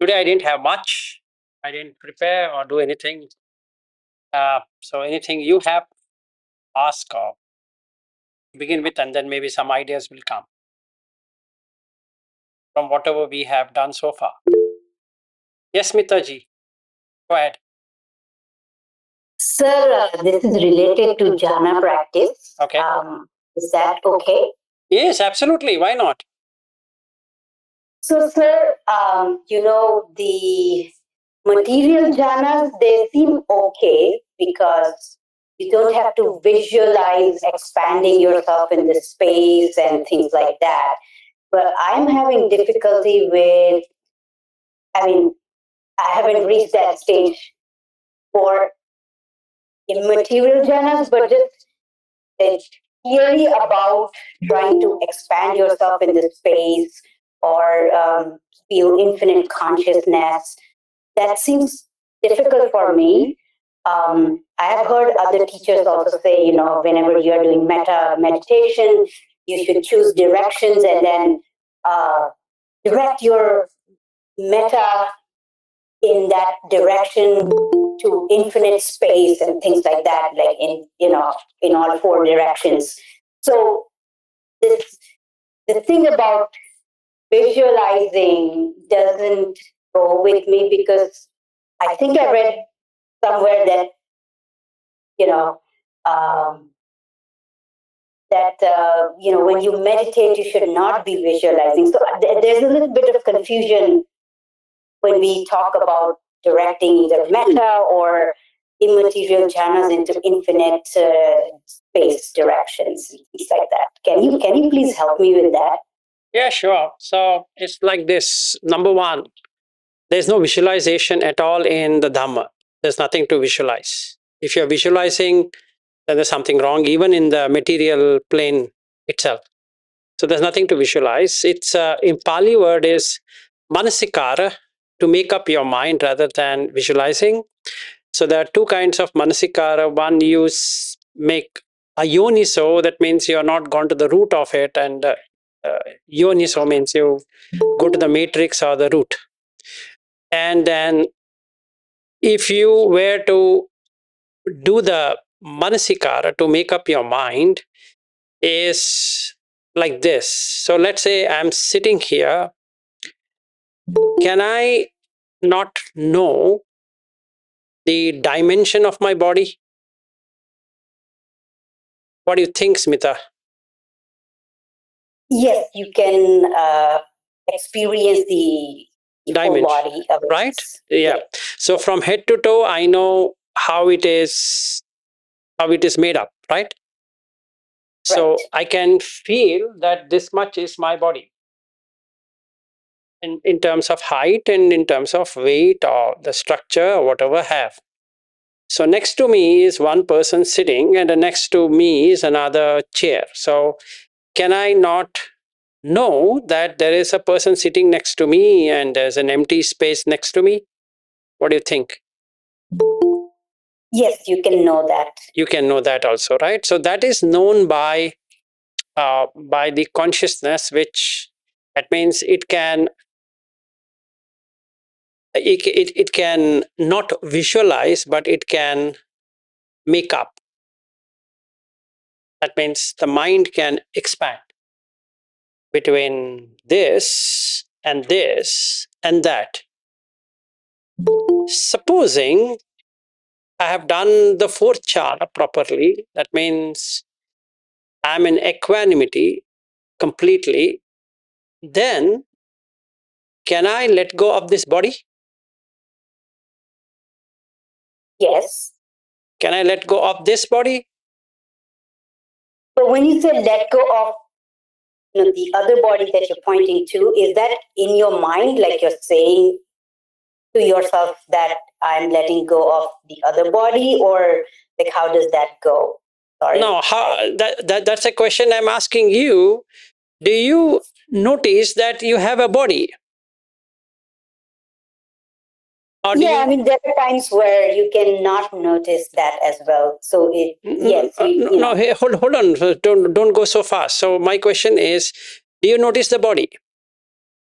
today I didn't have much. I didn't prepare or do anything. So anything you have, ask or begin with, and then maybe some ideas will come from whatever we have done so far. Yes, Mitaji, go ahead. Sir, this is related to jhana practice. Okay. Is that okay? Yes, absolutely. Why not? So, sir, the material jhanas, they seem okay because you don't have to visualize expanding yourself in the space and things like that. But I'm having difficulty with, I haven't reached that stage for immaterial jhanas, but just it's theory about trying to expand yourself in the space or feel infinite consciousness. That seems difficult for me. I have heard other teachers also say, whenever you are doing metta meditation, you should choose directions and then direct your metta in that direction to infinite space and things like that, like in all four directions. So the thing about visualizing doesn't go with me because I think I read somewhere that when you meditate you should not be visualizing. So there's a little bit of confusion when we talk about directing either metta or immaterial jhanas into infinite space directions, things like that. Can you please help me with that? Yeah, sure. So it's like this. Number one, there's no visualization at all in the Dhamma. There's nothing to visualize. If you're visualizing, then there's something wrong, even in the material plane itself. So there's nothing to visualize. It's in Pali word is manasikara, to make up your mind rather than visualizing. So there are two kinds of manasikara. One, you make a yoniso, that means you're not gone to the root of it, and yoniso means you go to the matrix or the root. And then if you were to do the manasikara, to make up your mind, is like this. So let's say I'm sitting here. Can I not know the dimension of my body? What do you think, Smita? Yes, you can experience the dimension, body of it. Right? Yeah. So from head to toe, I know how it is made up, right? So I can feel that this much is my body in terms of height and in terms of weight or the structure or whatever I have. So next to me is one person sitting and next to me is another chair. So can I not know that there is a person sitting next to me and there's an empty space next to me? What do you think? Yes, you can know that. You can know that also, right? So that is known by the consciousness, which that means it can not visualize, but it can make up. That means the mind can expand between this and that. Supposing I have done the fourth jhana properly, that means I'm in equanimity completely, then can I let go of this body? Yes. Can I let go of this body? So when you say let go of the other body that you're pointing to, is that in your mind, like you're saying to yourself that I'm letting go of the other body, or like how does that go? Sorry. No, that's a question I'm asking you. Do you notice that you have a body? Yeah, there are times where you cannot notice that as well. So yes. No, hey, hold on. Don't go so fast. So my question is, do you notice the body?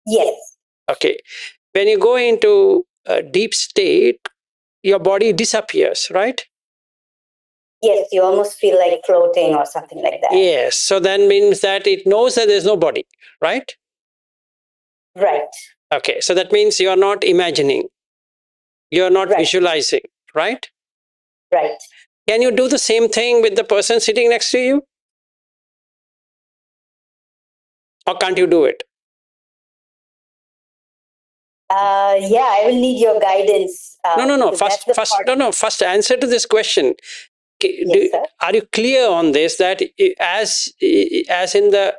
Yes. Okay. when you go into a deep state, your body disappears, right? Yes, you almost feel like floating or something like that. Yes. So that means that it knows that there's no body, right? Right. Okay. So that means you're not imagining, you're not Right. visualizing, right? Right. Can you do the same thing with the person sitting next to you? Or can't you do it? Yeah, I will need your guidance. No. because that's the part. First answer to this question. Yes, sir. Are you clear on this that as in the,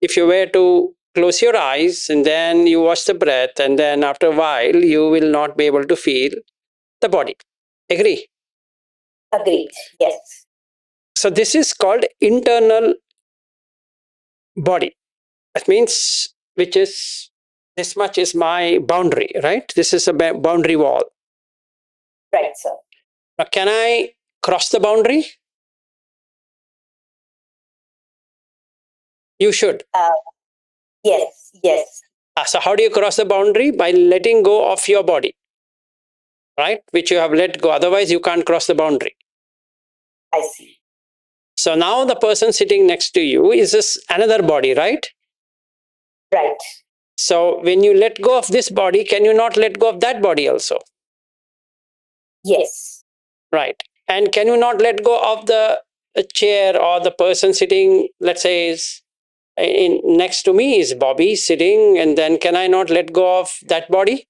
if you were to close your eyes and then you watch the breath, and then after a while you will not be able to feel the body. Agree? Agreed. Yes. So this is called internal body. That means, which is, this much is my boundary, right? This is a boundary wall. Right, sir. Now, can I cross the boundary? You should. Yes. Yes. So how do you cross the boundary? By letting go of your body, right? Which you have let go. Otherwise, you can't cross the boundary. I see. So now the person sitting next to you is just another body, right? Right. So when you let go of this body, can you not let go of that body also? Yes. Right. And can you not let go of the chair or the person sitting, let's say, is next to me is Bobby sitting, and then can I not let go of that body?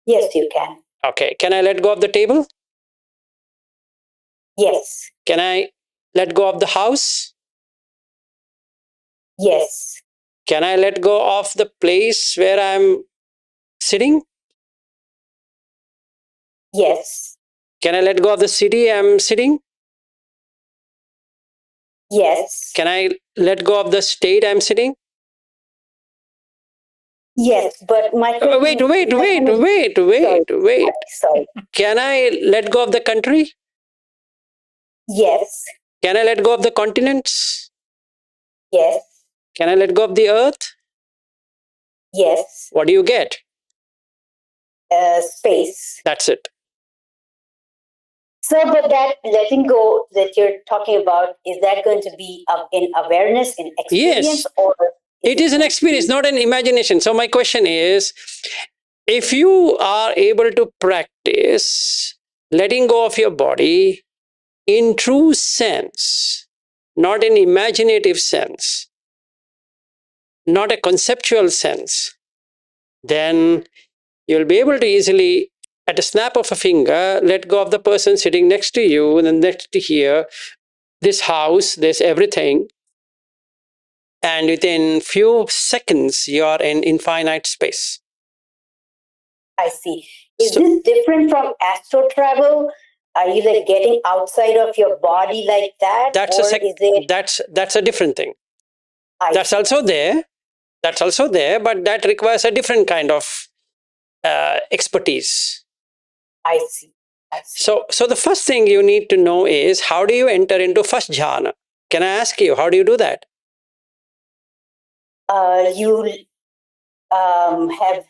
Yes, you can. Okay. Can I let go of the table? Yes. Can I let go of the house? Yes. Can I let go of the place where I'm sitting? Yes. Can I let go of the city I'm sitting? Yes. Can I let go of the state I'm sitting? Yes, but my Wait. Sorry. Can I let go of the country? Yes. Can I let go of the continents? Yes. Can I let go of the earth? Yes. What do you get? Space. That's it. So, but that letting go that you're talking about, is that going to be in awareness, in experience, Yes, or it is an experience, not an imagination. So my question is, if you are able to practice letting go of your body in true sense, not in imaginative sense, not a conceptual sense, then you'll be able to easily, at a snap of a finger, let go of the person sitting next to you, and then next to here, this house, this everything. And within few seconds, you are in infinite space. I see. Is this different from astral travel? Are you like getting outside of your body like that? That's that's a different thing. That's also there. That's also there, but that requires a different kind of expertise. I see. So the first thing you need to know is, how do you enter into first jhana? Can I ask you, how do you do that? You have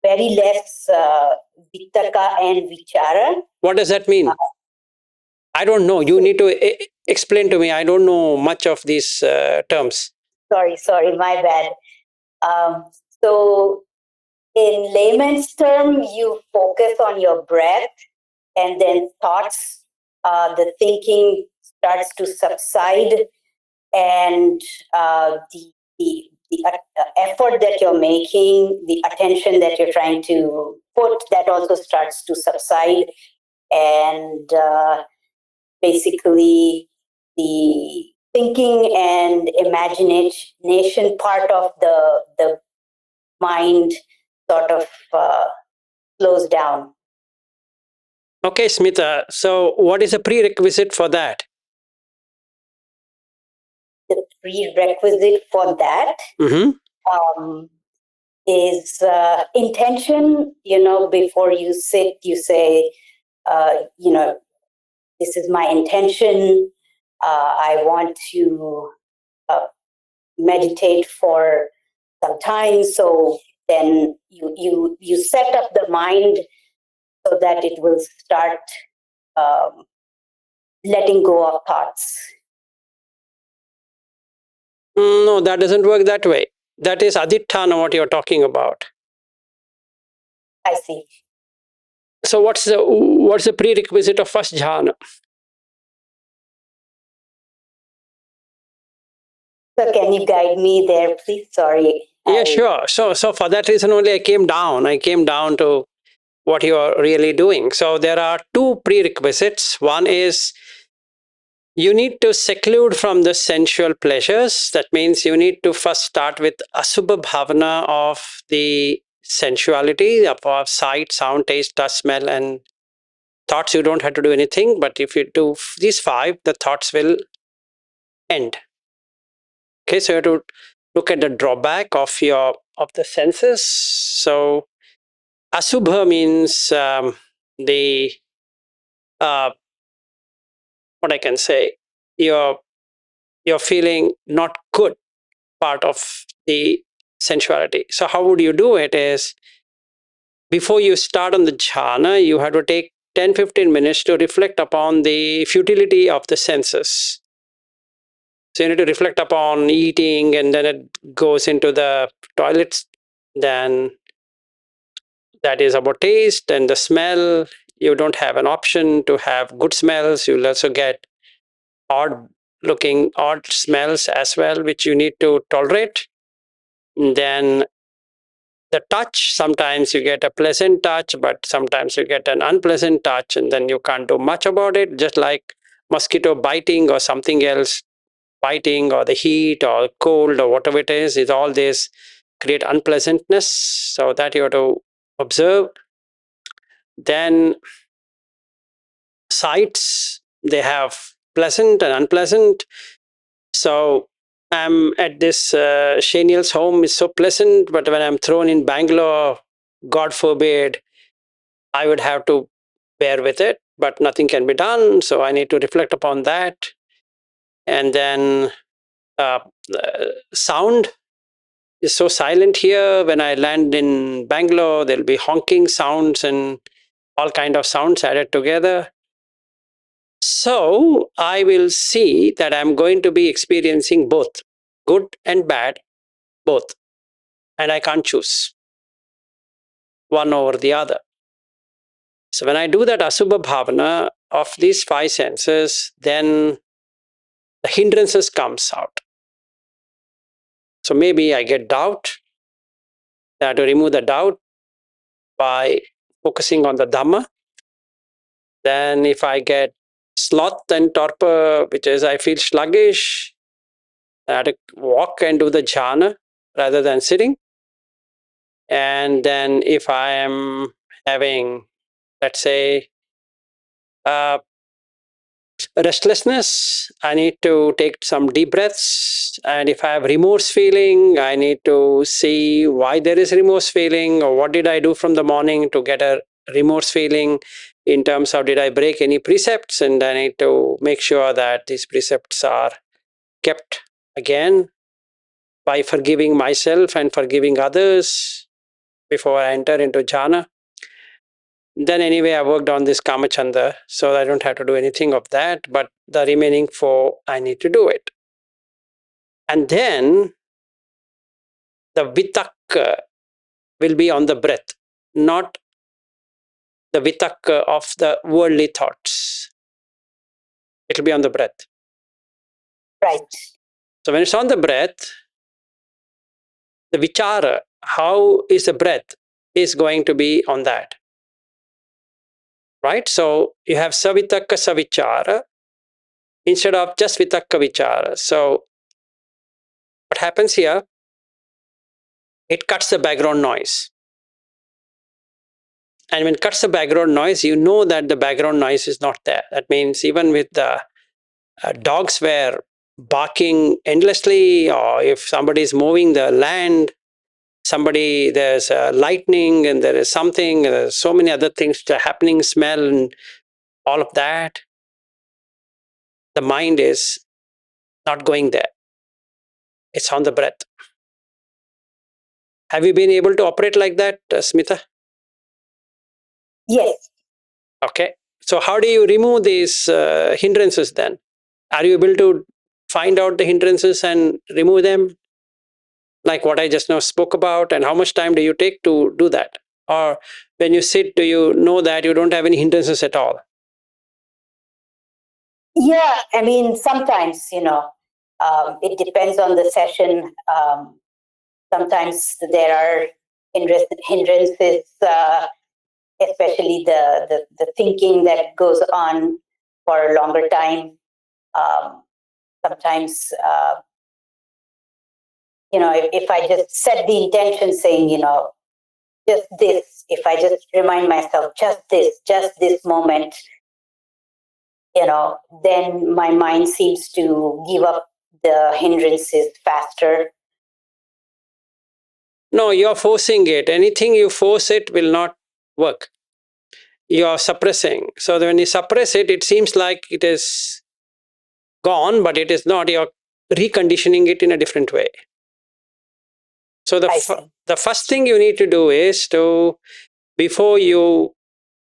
very less vitakka and vicāra. What does that mean? I don't know. You need to explain to me. I don't know much of these terms. Sorry, my bad. So, in layman's term, you focus on your breath, and then thoughts, the thinking starts to subside, and the effort that you're making, the attention that you're trying to put, that also starts to subside, and basically the thinking and imagination part of the mind sort of slows down. Okay, Smita. So, what is a prerequisite for that? The prerequisite for that is intention. Before you sit, you say, this is my intention. I want to meditate for some time. So then you set up the mind so that it will start letting go of thoughts. No, that doesn't work that way. That is aditthana, what you're talking about. I see. So what's the prerequisite of first jhana? So can you guide me there, please? Sorry. Yeah, sure. So for that reason only I came down to what you are really doing. So there are two prerequisites. One is you need to seclude from the sensual pleasures. That means you need to first start with asubha bhavana of the sensuality, of sight, sound, taste, touch, smell, and thoughts. You don't have to do anything, but if you do these five, the thoughts will end. Okay, so you have to look at the drawback of the senses. So asubha means the what I can say, you're feeling not good part of the sensuality. So how would you do it is, before you start on the jhana, you have to take 10-15 minutes to reflect upon the futility of the senses. So you need to reflect upon eating, and then it goes into the toilets. Then that is about taste and the smell. You don't have an option to have good smells. You'll also get odd smells as well, which you need to tolerate. And then the touch, sometimes you get a pleasant touch, but sometimes you get an unpleasant touch, and then you can't do much about it, just like mosquito biting or something else biting, or the heat or cold or whatever it is all this create unpleasantness. So that you have to observe. Then sights, they have pleasant and unpleasant. So I'm at this Shaniel's home is so pleasant, but when I'm thrown in Bangalore, God forbid, I would have to bear with it, but nothing can be done. So I need to reflect upon that. And then uh, sound is so silent here. When I land in Bangalore, there'll be honking sounds and all kind of sounds added together. So I will see that I'm going to be experiencing both, good and bad, both. And I can't choose one over the other. So when I do that asubha bhavana of these five senses, then the hindrances comes out. So maybe I get doubt. I have to remove the doubt by focusing on the Dhamma. Then if I get sloth and torpor, which is I feel sluggish, I have to walk and do the jhana rather than sitting. And then if I am having, let's say, restlessness, I need to take some deep breaths. And if I have remorse feeling, I need to see why there is remorse feeling, or what did I do from the morning to get a remorse feeling, in terms of did I break any precepts, and I need to make sure that these precepts are kept again by forgiving myself and forgiving others before I enter into jhana. Then anyway, I worked on this Kamachanda, so I don't have to do anything of that, but the remaining four, I need to do it. And then the vitakka will be on the breath, not the vitakka of the worldly thoughts. It will be on the breath. Right. So when it's on the breath, the vichara, how is the breath, is going to be on that. Right? So you have savitakka savichara instead of just vitakka-vicāra. So what happens here? It cuts the background noise. And when it cuts the background noise, you know that the background noise is not there. That means even with the dogs were barking endlessly, or if somebody is mowing the land, there's lightning, and there is something, there's so many other things that are happening, smell and all of that, the mind is not going there. It's on the breath. Have you been able to operate like that, Smita? Yes. Okay. So how do you remove these hindrances then? Are you able to find out the hindrances and remove them, like what I just now spoke about? And how much time do you take to do that? Or when you sit, do you know that you don't have any hindrances at all? Yeah, I mean, sometimes, it depends on the session. Sometimes there are hindrances, especially the thinking that goes on for a longer time. Sometimes, if I just set the intention saying, just this, if I just remind myself, just this moment, then my mind seems to give up the hindrances faster. No, you're forcing it. Anything you force it will not work. You're suppressing. So when you suppress it, it seems like it is gone, but it is not. You're reconditioning it in a different way. So the first thing you need to do is to, before you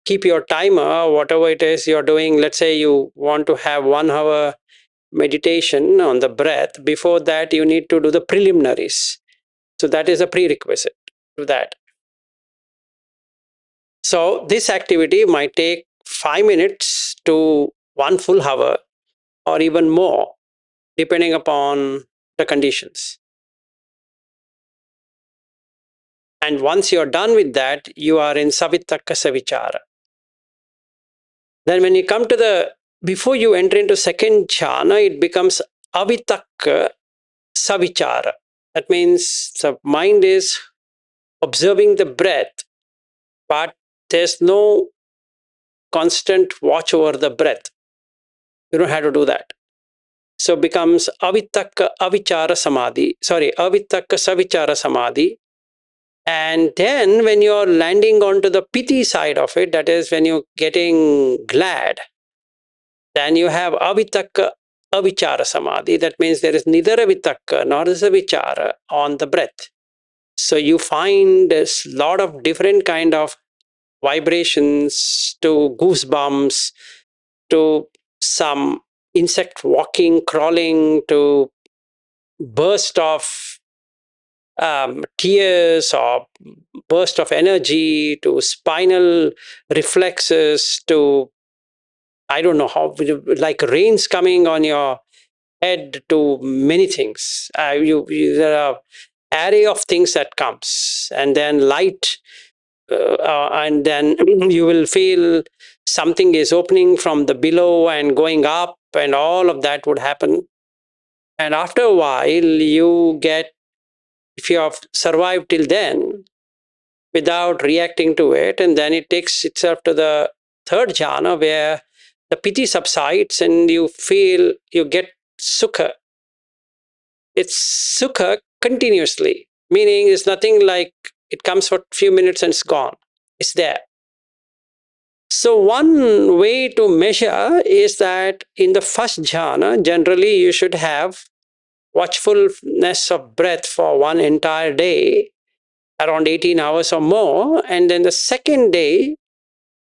keep your timer, whatever it is you're doing, let's say you want to have 1 hour meditation on the breath, before that you need to do the preliminaries. So that is a prerequisite to that. So this activity might take 5 minutes to 1 full hour or even more, depending upon the conditions. And once you're done with that, you are in vitakka-vicāra. Then when you come to before you enter into second jhana, it becomes vitakka-vicāra. That means the mind is observing the breath, but there's no constant watch over the breath. You don't have to do that. So becomes vitakka-vicāra samadhi. Sorry, vitakka-vicāra samadhi. And then when you're landing onto the pīti side of it, that is when you're getting glad, then you have vitakka-vicāra samadhi. That means there is neither a vitakka nor is a vichara on the breath. So you find a lot of different kind of vibrations, to goosebumps, to some insect walking, crawling, to burst of tears or burst of energy, to spinal reflexes, to I don't know how, like rains coming on your head, to many things. There are array of things that comes, and then light, and then you will feel something is opening from the below and going up, and all of that would happen. And after a while, you get, if you have survived till then without reacting to it, and then it takes itself to the third jhana where the pīti subsides and you feel, you get sukha. It's sukha continuously, meaning it's nothing like it comes for a few minutes and it's gone. It's there. So one way to measure is that in the first jhana, generally you should have watchfulness of breath for one entire day, around 18 hours or more. And then the second day,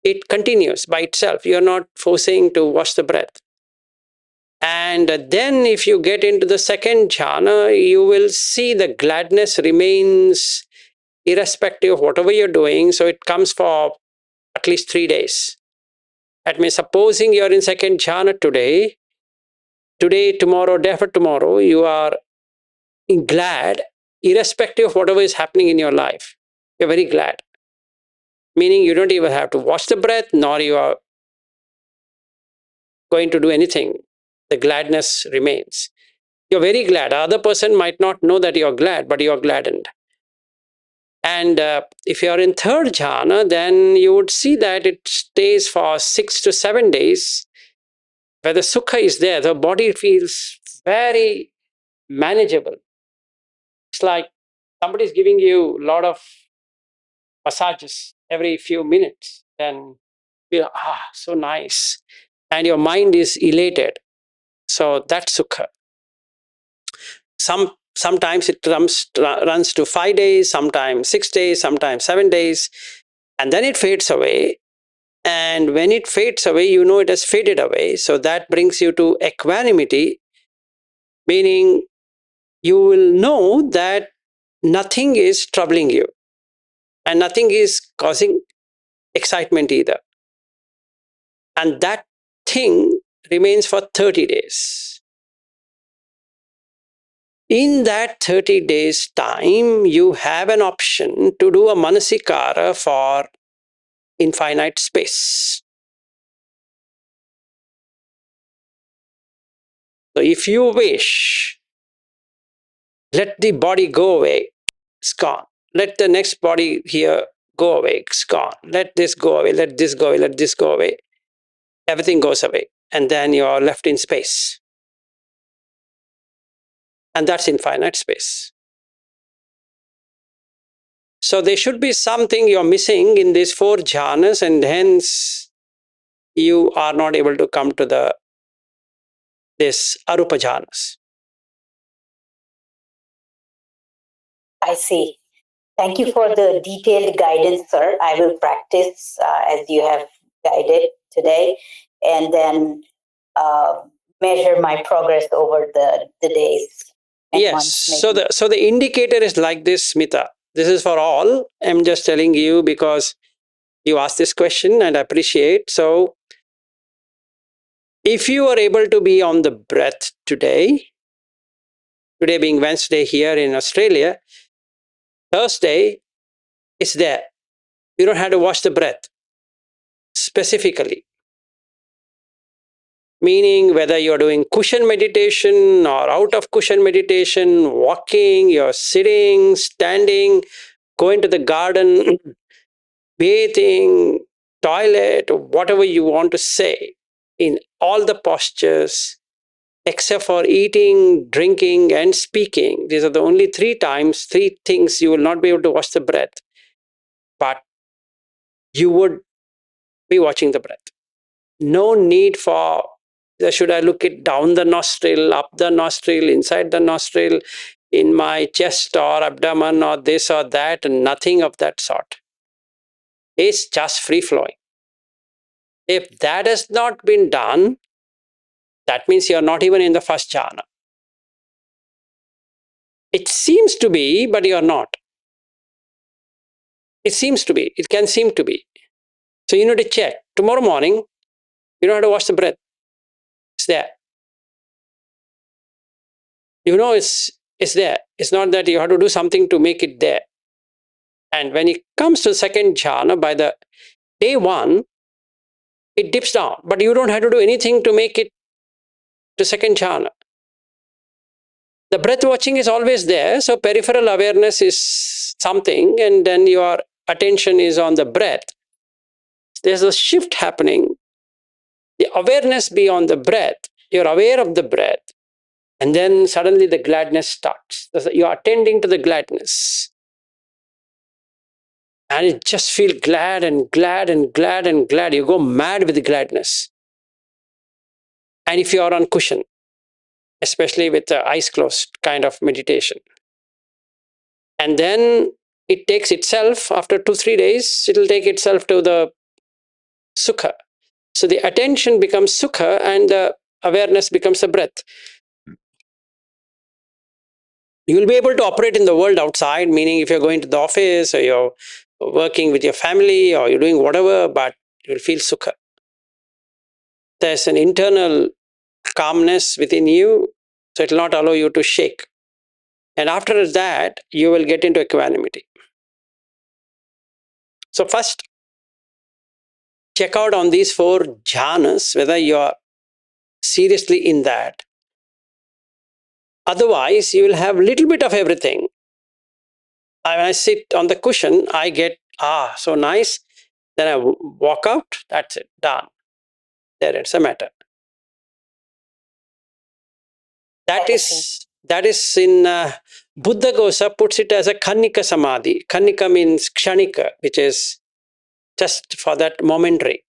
it continues by itself. You're not forcing to watch the breath. And then if you get into the second jhana, you will see the gladness remains irrespective of whatever you're doing. So it comes for at least 3 days. That means supposing you're in second jhana today, tomorrow, day after tomorrow, you are glad irrespective of whatever is happening in your life. You're very glad. Meaning you don't even have to watch the breath, nor you are going to do anything. The gladness remains. You're very glad. The other person might not know that you're glad, but you're gladdened. And if you're in third jhana, then you would see that it stays for 6 to 7 days, where the sukha is there. The body feels very manageable. It's like somebody's giving you a lot of massages every few minutes. Then feel, so nice. And your mind is elated. So that's sukha. Some sometimes it runs to 5 days, sometimes 6 days, sometimes 7 days, and then it fades away. And when it fades away, you know it has faded away. So that brings you to equanimity, meaning you will know that nothing is troubling you and nothing is causing excitement either. And that thing remains for 30 days. In that 30 days time, you have an option to do a manasikara for infinite space. So if you wish, let the body go away, it's gone. Let the next body here go away, it's gone. Let this go away, let this go away, let this go away. Everything goes away. And then you are left in space. And that's infinite space. So there should be something you're missing in these 4 jhanas, and hence you are not able to come to this arupa jhanas. I see. Thank you for the detailed guidance, sir. I will practice as you have guided today, and then measure my progress over the days and Yes. months. So the indicator is like this, Smita. This is for all. I'm just telling you because you asked this question and I appreciate. So if you are able to be on the breath today being Wednesday here in Australia, Thursday is there. You don't have to watch the breath specifically. Meaning whether you're doing cushion meditation or out of cushion meditation, walking, you're sitting, standing, going to the garden, bathing, toilet, whatever you want to say, in all the postures, except for eating, drinking, and speaking. These are the only 3 things you will not be able to watch the breath. But you would be watching the breath. No need for, should I look it down the nostril, up the nostril, inside the nostril, in my chest or abdomen or this or that, nothing of that sort. It's just free flowing. If that has not been done, that means you're not even in the first jhana. It seems to be, but you're not. It seems to be. It can seem to be. So you need to check. Tomorrow morning, you don't have to watch the breath. It's there. You know it's there. It's not that you have to do something to make it there. And when it comes to second jhana, by the day 1, it dips down. But you don't have to do anything to make it to second jhana. The breath watching is always there. So peripheral awareness is something, and then your attention is on the breath. There's a shift happening. The awareness be on the breath. You're aware of the breath. And then suddenly the gladness starts. You're attending to the gladness. And you just feel glad and glad and glad and glad. You go mad with the gladness. And if you are on cushion, especially with the eyes closed kind of meditation. And then it takes itself, after 2-3 days, it'll take itself to the sukha. So the attention becomes sukha and the awareness becomes the breath. You will be able to operate in the world outside, meaning if you're going to the office or you're working with your family or you're doing whatever, but you will feel sukha. There's an internal calmness within you, so it will not allow you to shake. And after that, you will get into equanimity. So first, check out on these 4 jhanas whether you are seriously in that. Otherwise, you will have a little bit of everything. When I sit on the cushion, I get, so nice. Then I walk out, that's it, done. There, it's a matter. That is in Buddha Gosa puts it as a Khanika Samadhi. Khanika means Kshanika, which is just for that momentary.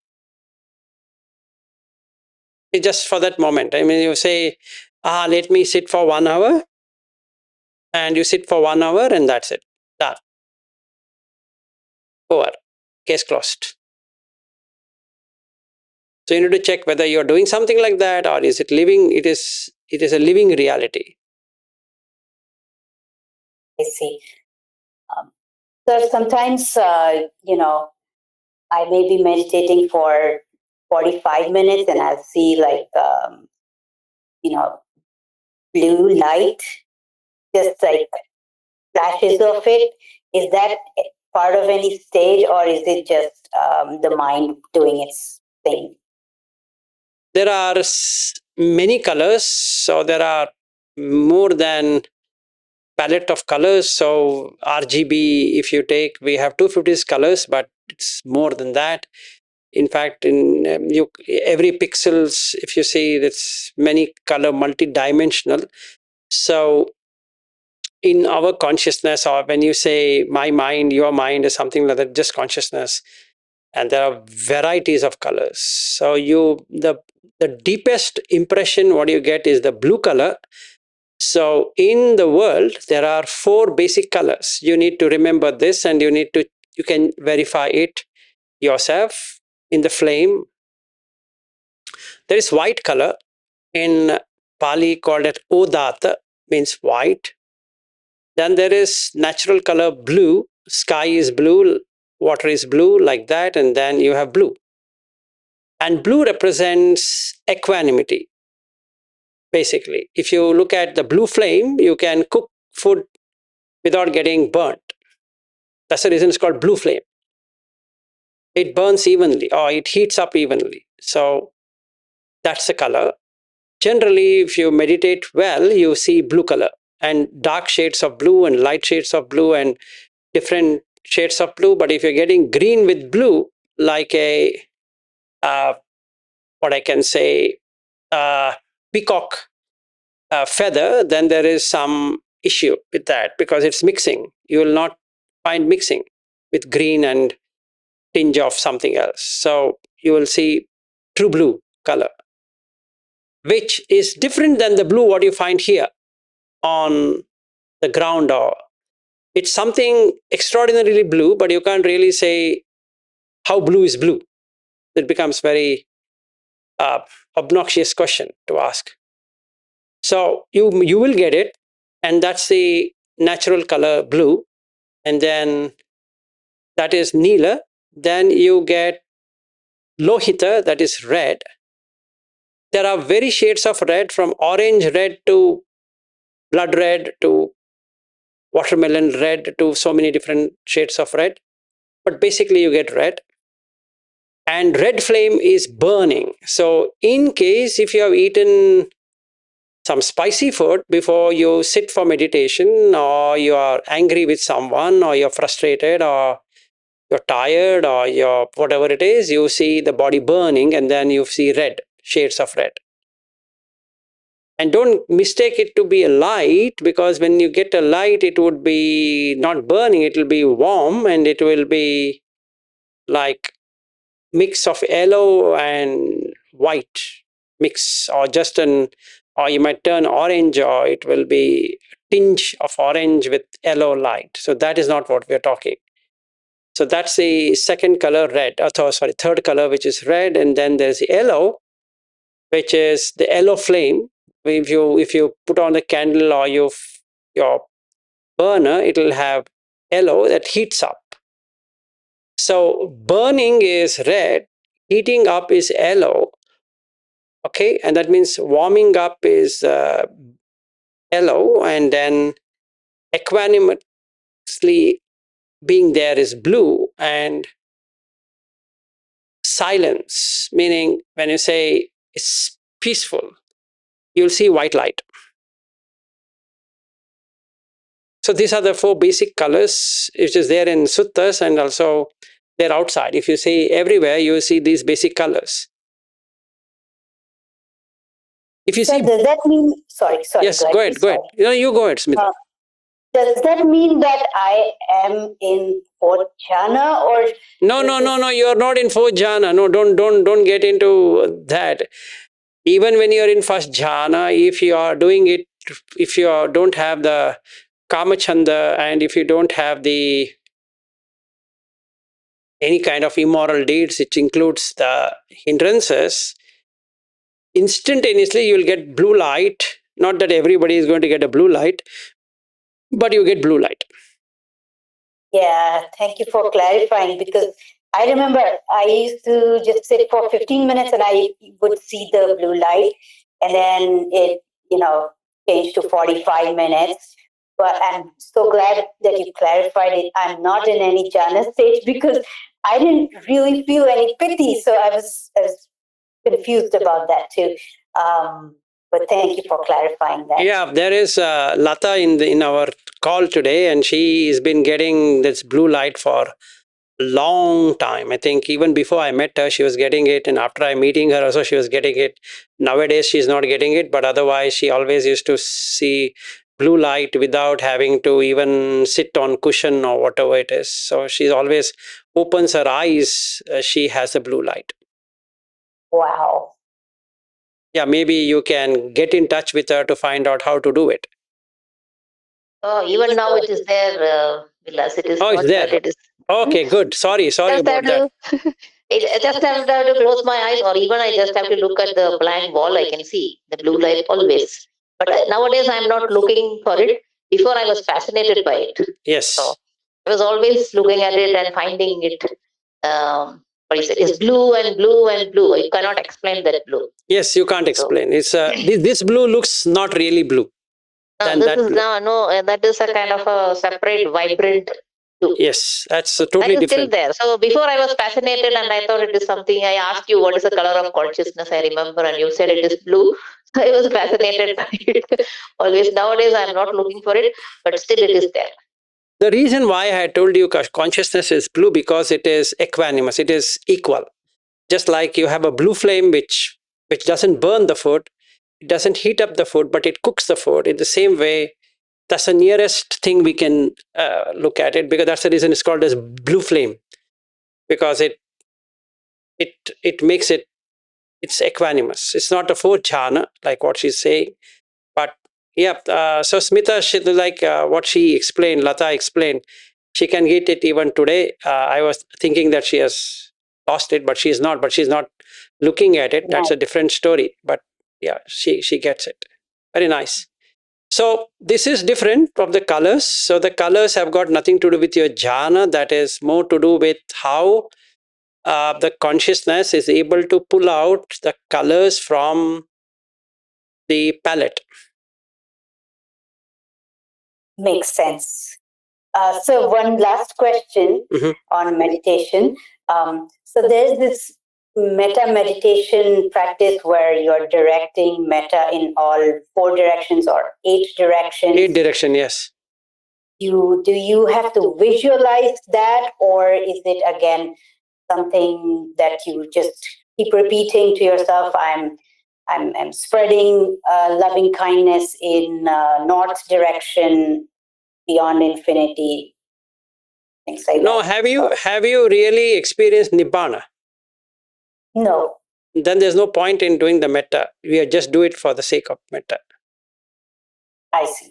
It's just for that moment. I mean, you say, let me sit for 1 hour. and you sit for 1 hour and that's it. Done. Over. Case closed. So you need to check whether you're doing something like that, or is it living? It is a living reality. I see. So sometimes, I may be meditating for 45 minutes and I'll see blue light, just like flashes of it. Is that part of any stage, or is it just the mind doing its thing? There are many colors, so there are more than palette of colors. So RGB, if you take, we have 256 colors, but it's more than that. In fact, in every pixels, if you see, it's many color, multi-dimensional. So in our consciousness, or when you say my mind, your mind is something like that, just consciousness, and there are varieties of colors. So the deepest impression what you get is the blue color. So in the world there are 4 basic colors. You need to remember this, and you can verify it yourself in the flame. There is white color, in Pali called it Odata, means white. Then there is natural color blue, sky is blue, water is blue, like that, and then you have blue. And blue represents equanimity. Basically, if you look at the blue flame, you can cook food without getting burnt. That's the reason it's called blue flame. It burns evenly, or it heats up evenly. So that's the color. Generally, if you meditate well, you see blue color and dark shades of blue and light shades of blue and different shades of blue. But if you're getting green with blue, like a what I can say, peacock feather, then there is some issue with that, because it's mixing. You will not find mixing with green and tinge of something else. So you will see true blue color, which is different than the blue what you find here on the ground. Or it's something extraordinarily blue, but you can't really say how blue is blue. It becomes very obnoxious question to ask. So you will get it, and that's the natural color blue. And then that is Nila. Then you get Lohita, that is red. There are very shades of red, from orange red to blood red to watermelon red to so many different shades of red. But basically you get red. And red flame is burning. So in case if you have eaten some spicy food before you sit for meditation, or you are angry with someone, or you're frustrated, or you're tired, or you're whatever it is, you see the body burning, and then you see red, shades of red. And don't mistake it to be a light, because when you get a light, it would be not burning, it will be warm, and it will be like mix of yellow and white mix, or or you might turn orange, or it will be tinge of orange with yellow light. So that is not what we're talking. So that's the second color, red. Third color, which is red. And then there's yellow, which is the yellow flame. If you put on the candle, or your burner, it will have yellow that heats up. So burning is red, heating up is yellow. Okay, and that means warming up is yellow, and then equanimously being there is blue. And silence, meaning when you say it's peaceful, you'll see white light. So these are the 4 basic colors, which is there in suttas, and also they're outside. If you see everywhere, you see these basic colors. If you see, does that mean? Sorry. Yes, go ahead. You go ahead, Smita. Does that mean that I am in fourth jhana, or No. You're not in fourth jhana. No, don't get into that. Even when you're in first jhana, if you are doing it, if you don't have the kamachanda, and if you don't have the any kind of immoral deeds, which includes the hindrances, instantaneously you will get blue light. Not that everybody is going to get a blue light, but you get blue light. Yeah, thank you for clarifying, because I remember I used to just sit for 15 minutes and I would see the blue light, and then it, changed to 45 minutes. But I'm so glad that you clarified it. I'm not in any jhana stage because I didn't really feel any pity. So I was confused about that too. But thank you for clarifying that. Yeah, there is Lata in our call today, and she has been getting this blue light for a long time. I think even before I met her, she was getting it, and after I meeting her, also she was getting it. Nowadays, she's not getting it, but otherwise, she always used to see blue light without having to even sit on cushion or whatever it is. So she always opens her eyes. She has a blue light. Wow. Yeah, maybe you can get in touch with her to find out how to do it. Oh, even now it is there, Vilas. It is Oh, it's not there. that it is. Okay, good. Sorry Just about have that. to, I just have to close my eyes, or even I just have to look at the blank wall. I can see the blue light always. But nowadays I'm not looking for it. Before I was fascinated by it. Yes. So I was always looking at it and finding it. What you said is blue and blue and blue. You cannot explain that blue. Yes, you can't explain. It's this blue looks not really blue. This is that is a kind of a separate, vibrant blue. Yes, that's totally that is different. Still there. So before I was fascinated and I thought it is something. I asked you what is the color of consciousness. I remember, and you said it is blue. So I was fascinated by it. Always nowadays I'm not looking for it, but still it is there. The reason why I told you consciousness is blue because it is equanimous. It is equal. Just like you have a blue flame which doesn't burn the food, it doesn't heat up the food, but it cooks the food. In the same way, that's the nearest thing we can look at it, because that's the reason it's called as blue flame, because it makes it's equanimous. It's not a fourth jhana like what she's saying, but yeah. So Smita, she, like what she explained, Lata explained, she can get it even today. I was thinking that she has lost it, but she's not. But she's not looking at it. That's a different story. But yeah, she gets it. Very nice. So this is different from the colors. So the colors have got nothing to do with your jhana. That is more to do with how the consciousness is able to pull out the colors from the palette. Makes sense. So one last question on meditation. So there's this metta meditation practice where you're directing metta in all 4 directions or 8 directions. 8 direction, yes. Do you have to visualize that, or is it again something that you just keep repeating to yourself? I'm spreading loving kindness in north direction beyond infinity. Things like No, that. have you really experienced Nibbāna? No. Then there's no point in doing the metta. We just do it for the sake of metta. I see.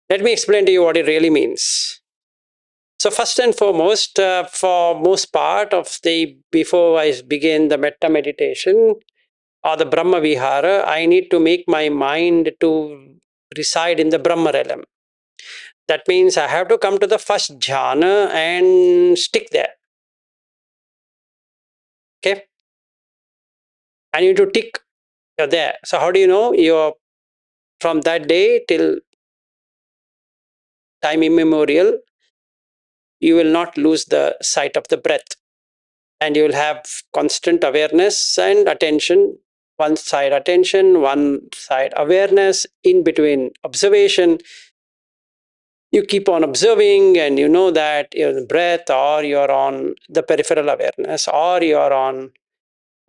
Let me explain to you what it really means. So first and foremost, for most part of before I begin the metta meditation or the Brahma Vihara, I need to make my mind to reside in the Brahma realm. That means I have to come to the first jhana and stick there. Okay? I need to tick, you're there. So how do you know? You're from that day till time immemorial, you will not lose the sight of the breath. And you will have constant awareness and attention, one side attention, one side awareness, in between observation. You keep on observing and you know that you're in the breath, or you're on the peripheral awareness, or you're on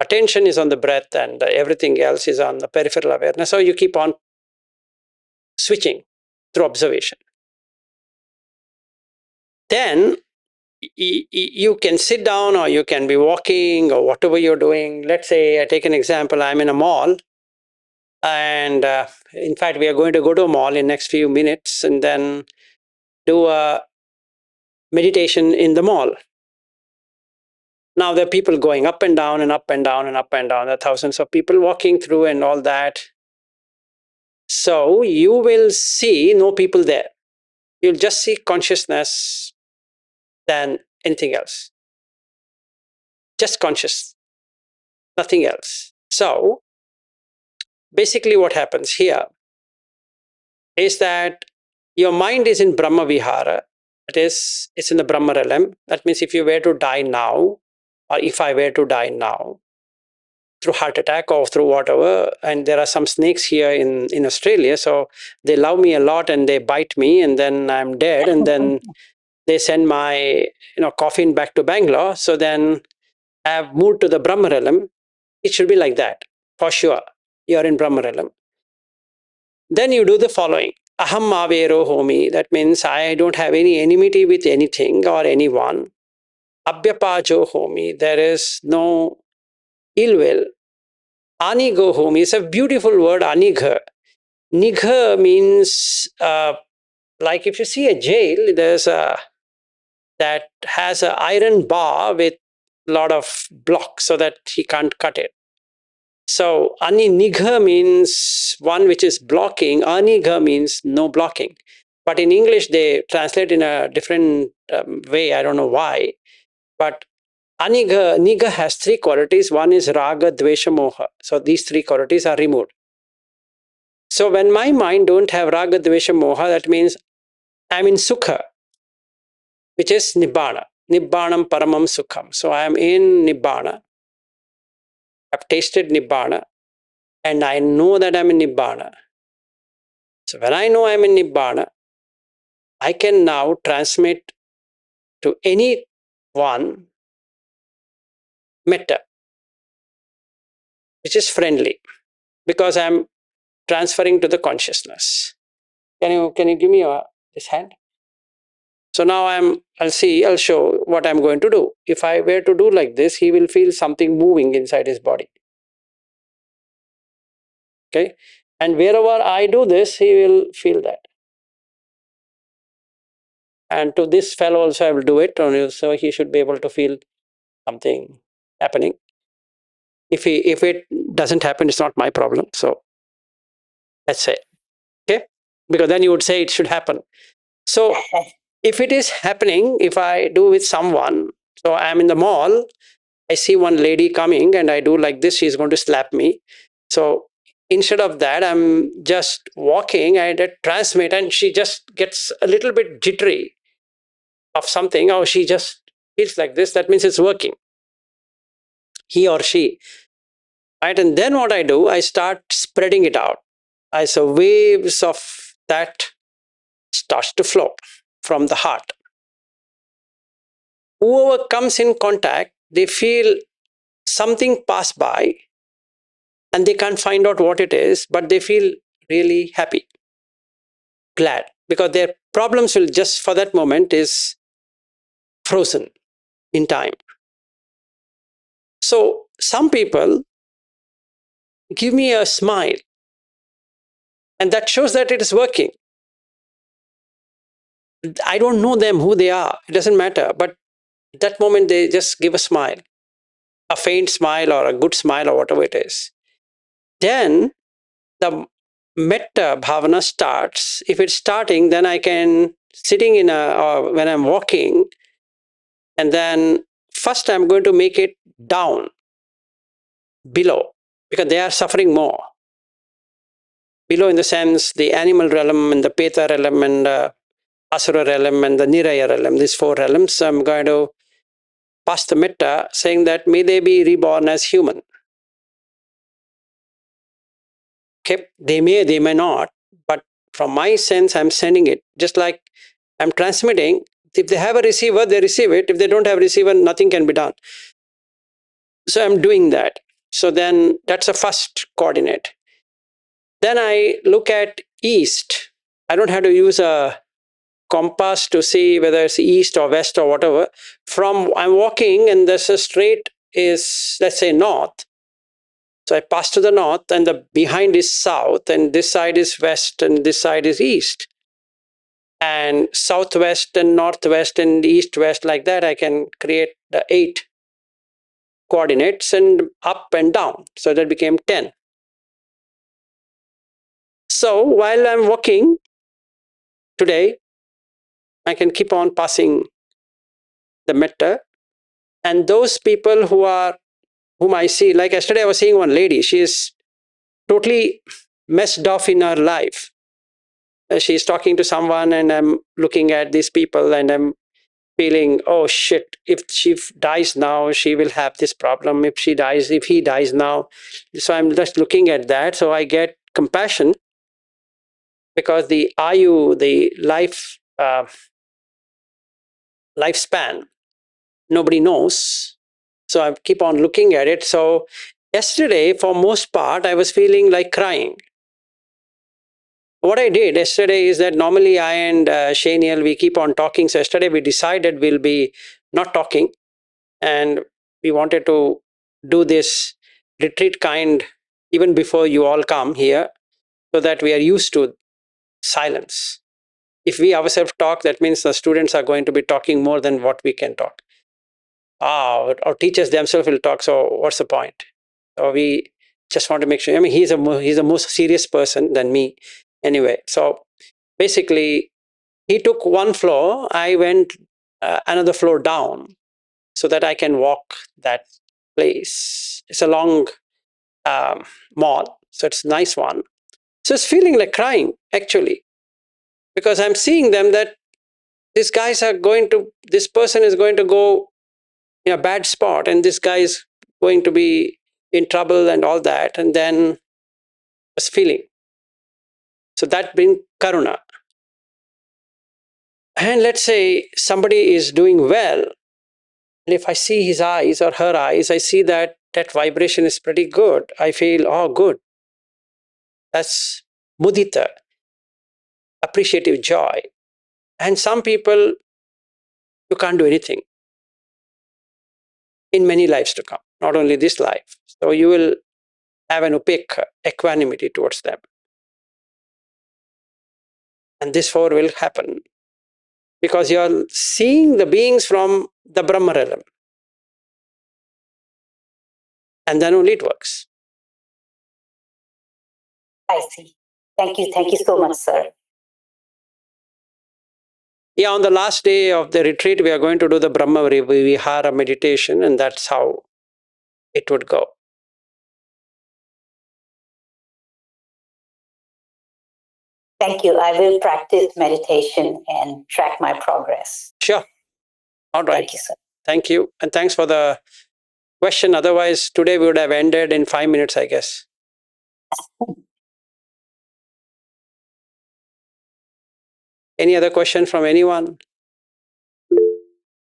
attention is on the breath and everything else is on the peripheral awareness. So you keep on switching through observation. Then you can sit down, or you can be walking, or whatever you're doing. Let's say I take an example, I'm in a mall And in fact, we are going to go to a mall in next few minutes and then do a meditation in the mall. Now there are people going up and down and up and down and up and down. There are thousands of people walking through and all that. So you will see no people there. You'll just see consciousness than anything else. Just conscious, nothing else. So basically what happens here is that your mind is in Brahma Vihara. That is, it's in the Brahma realm. That means if you were to die now, or if I were to die now, through heart attack or through whatever, and there are some snakes here in Australia, so they love me a lot and they bite me and then I'm dead and then they send my coffin back to Bangalore. So then I have moved to the Brahma realm. It should be like that, for sure. You're in Brahma realm. Then you do the following. Aham avero homi. That means I don't have any enmity with anything or anyone. Abhyapajo homi. There is no ill will. Anigo homi is a beautiful word, anigha. Nigha means like if you see a jail, there's a that has an iron bar with a lot of blocks so that he can't cut it. So anigha means one which is blocking. Anigha means no blocking. But in English, they translate in a different way. I don't know why. But niga has three qualities. One is raga, dvesha, moha. So these three qualities are removed. So when my mind don't have raga, dvesha, moha, that means I'm in sukha, which is Nibbāna. Nibbānam paramam sukham. So I am in Nibbāna. I've tasted Nibbāna and I know that I'm in Nibbāna. So when I know I'm in Nibbāna, I can now transmit to anyone metta, which is friendly, because I'm transferring to the consciousness. Can you give me this hand? So now I'll show what I'm going to do. If I were to do like this, he will feel something moving inside his body. Okay? And wherever I do this, he will feel that. And to this fellow also I will do it, so he should be able to feel something happening. If it doesn't happen, it's not my problem. So let's say, okay? Because then you would say it should happen. So if it is happening, if I do with someone, so I'm in the mall, I see one lady coming and I do like this, she's going to slap me. So instead of that, I'm just walking, I transmit, and she just gets a little bit jittery of something, or she just feels like this, that means it's working. He or she. Right? And then what I do, I start spreading it out. So waves of that starts to flow from the heart. Whoever comes in contact, they feel something pass by and they can't find out what it is, but they feel really happy, glad, because their problems will just for that moment is frozen in time. So some people give me a smile, and that shows that it is working. I don't know them, who they are, it doesn't matter, but at that moment they just give a smile, a faint smile or a good smile or whatever it is. Then the metta bhavana starts. If it's starting, then I can sitting in or when I'm walking, and then first I'm going to make it down, below, because they are suffering more. Below in the sense the animal realm and the peta realm and asura realm and the niraya realm, these four realms. So I'm going to pass the metta saying that may they be reborn as human. Okay, they may not, but from my sense I'm sending it, just like I'm transmitting. If they have a receiver, they receive it. If they don't have a receiver, nothing can be done. So I'm doing that. So then that's the first coordinate. Then I look at east. I don't have to use a compass to see whether it's east or west or whatever. I'm walking and there's a straight is, let's say, north. So I pass to the north, and the behind is south, and this side is west, and this side is east. And southwest and northwest and east west, like that, I can create the 8 coordinates and up and down. So that became 10. So while I'm walking today, I can keep on passing the metta. And those people whom I see, like yesterday I was seeing one lady, she is totally messed off in her life. She's talking to someone, and I'm looking at these people, and I'm feeling, oh shit, if she dies now, she will have this problem. If he dies now. So I'm just looking at that. So I get compassion, because the ayu, the lifespan, nobody knows. So I keep on looking at it. So yesterday, for most part, I was feeling like crying. What I did yesterday is that normally I and Shaniel, we keep on talking. So yesterday we decided we'll be not talking, and we wanted to do this retreat kind even before you all come here, so that we are used to silence. If we ourselves talk, that means the students are going to be talking more than what we can talk. Our teachers themselves will talk, so what's the point? So we just want to make sure. I mean, he's a most serious person than me anyway. So basically, he took one floor, I went another floor down, so that I can walk that place. It's a long mall, so it's a nice one. So it's feeling like crying, actually, because I'm seeing them that this person is going to go in a bad spot, and this guy is going to be in trouble and all that. And then I was feeling. So that brings karuna. And let's say somebody is doing well, and if I see his eyes or her eyes, I see that that vibration is pretty good. I feel, oh, good. That's mudita, appreciative joy. And some people, you can't do anything in many lives to come, not only this life. So you will have an upekkhā, equanimity towards them. And this four will happen because you are seeing the beings from the Brahma realm. And then only it works. I see. Thank you. Thank you so much, sir. Yeah, on the last day of the retreat, we are going to do the Brahma Vihara meditation, and that's how it would go. Thank you. I will practice meditation and track my progress. Sure. All right. Thank you, sir. Thank you. And thanks for the question. Otherwise, today we would have ended in 5 minutes, I guess. Any other question from anyone?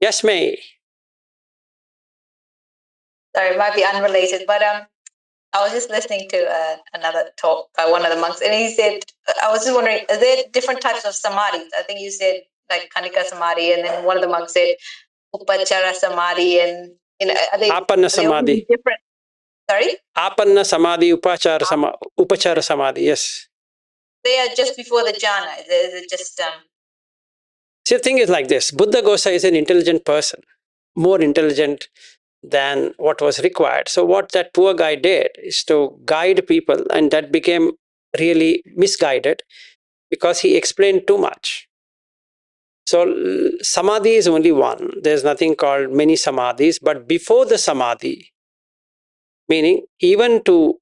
Yes, May. Sorry, it might be unrelated, but I was just listening to another talk by one of the monks, and he said, I was just wondering, are there different types of samadhi? I think you said like kanika samadhi, and then one of the monks said upachara samadhi, and are they, Apanna samadhi. different? Sorry? Apanna samadhi, upachara samadhi, yes. They are just before the jhana. Is it just See, the thing is like this. Buddhaghosa is an intelligent person, more intelligent than what was required. So what that poor guy did is to guide people, and that became really misguided because he explained too much. So samadhi is only one. There's nothing called many samadhis. But before the samadhi, meaning even to,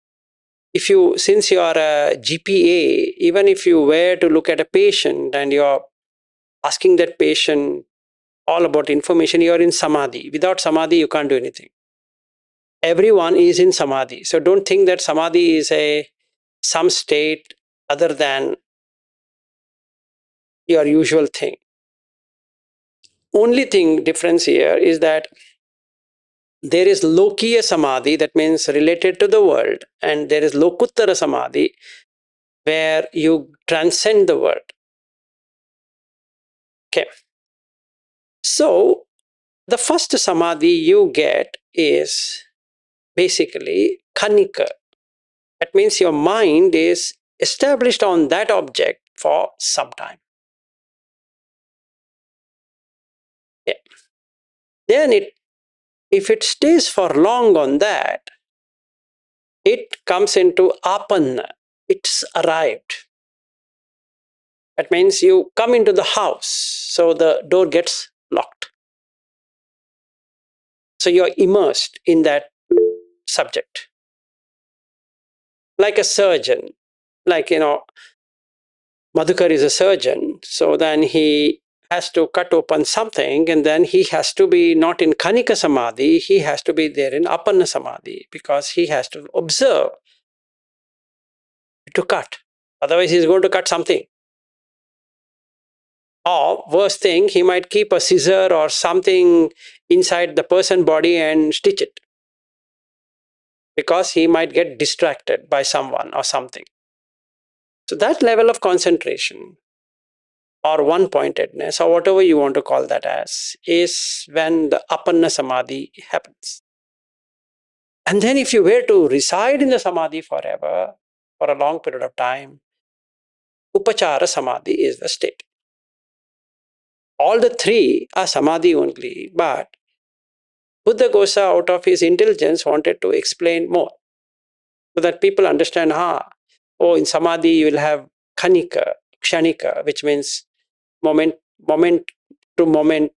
since you are a GPA, even if you were to look at a patient and you're asking that patient all about information, you're in samadhi. Without samadhi, you can't do anything. Everyone is in samadhi. So don't think that samadhi is some state other than your usual thing. Only thing difference here is that there is lokiya samadhi, that means related to the world, and there is lokuttara samadhi, where you transcend the world. Okay. So the first samadhi you get is basically khanika. That means your mind is established on that object for some time. Yeah. Then if it stays for long on that, it comes into apanna. It's arrived. That means you come into the house, so the door gets locked. So you're immersed in that subject. Like a surgeon, like, Madhukar is a surgeon, so then he has to cut open something, and then he has to be not in Khanika Samadhi, he has to be there in Apanna Samadhi, because he has to observe to cut. Otherwise, he's going to cut something. Or, worst thing, he might keep a scissor or something inside the person body and stitch it, because he might get distracted by someone or something. So that level of concentration or one-pointedness, or whatever you want to call that as, is when the Apanna Samadhi happens. And then if you were to reside in the Samadhi forever, for a long period of time, Upekkhā Samadhi is the state. All the three are Samadhi only, but Buddha Gosa, out of his intelligence, wanted to explain more, so that people understand, in Samadhi you will have Khanika, Kshanika, which means moment to moment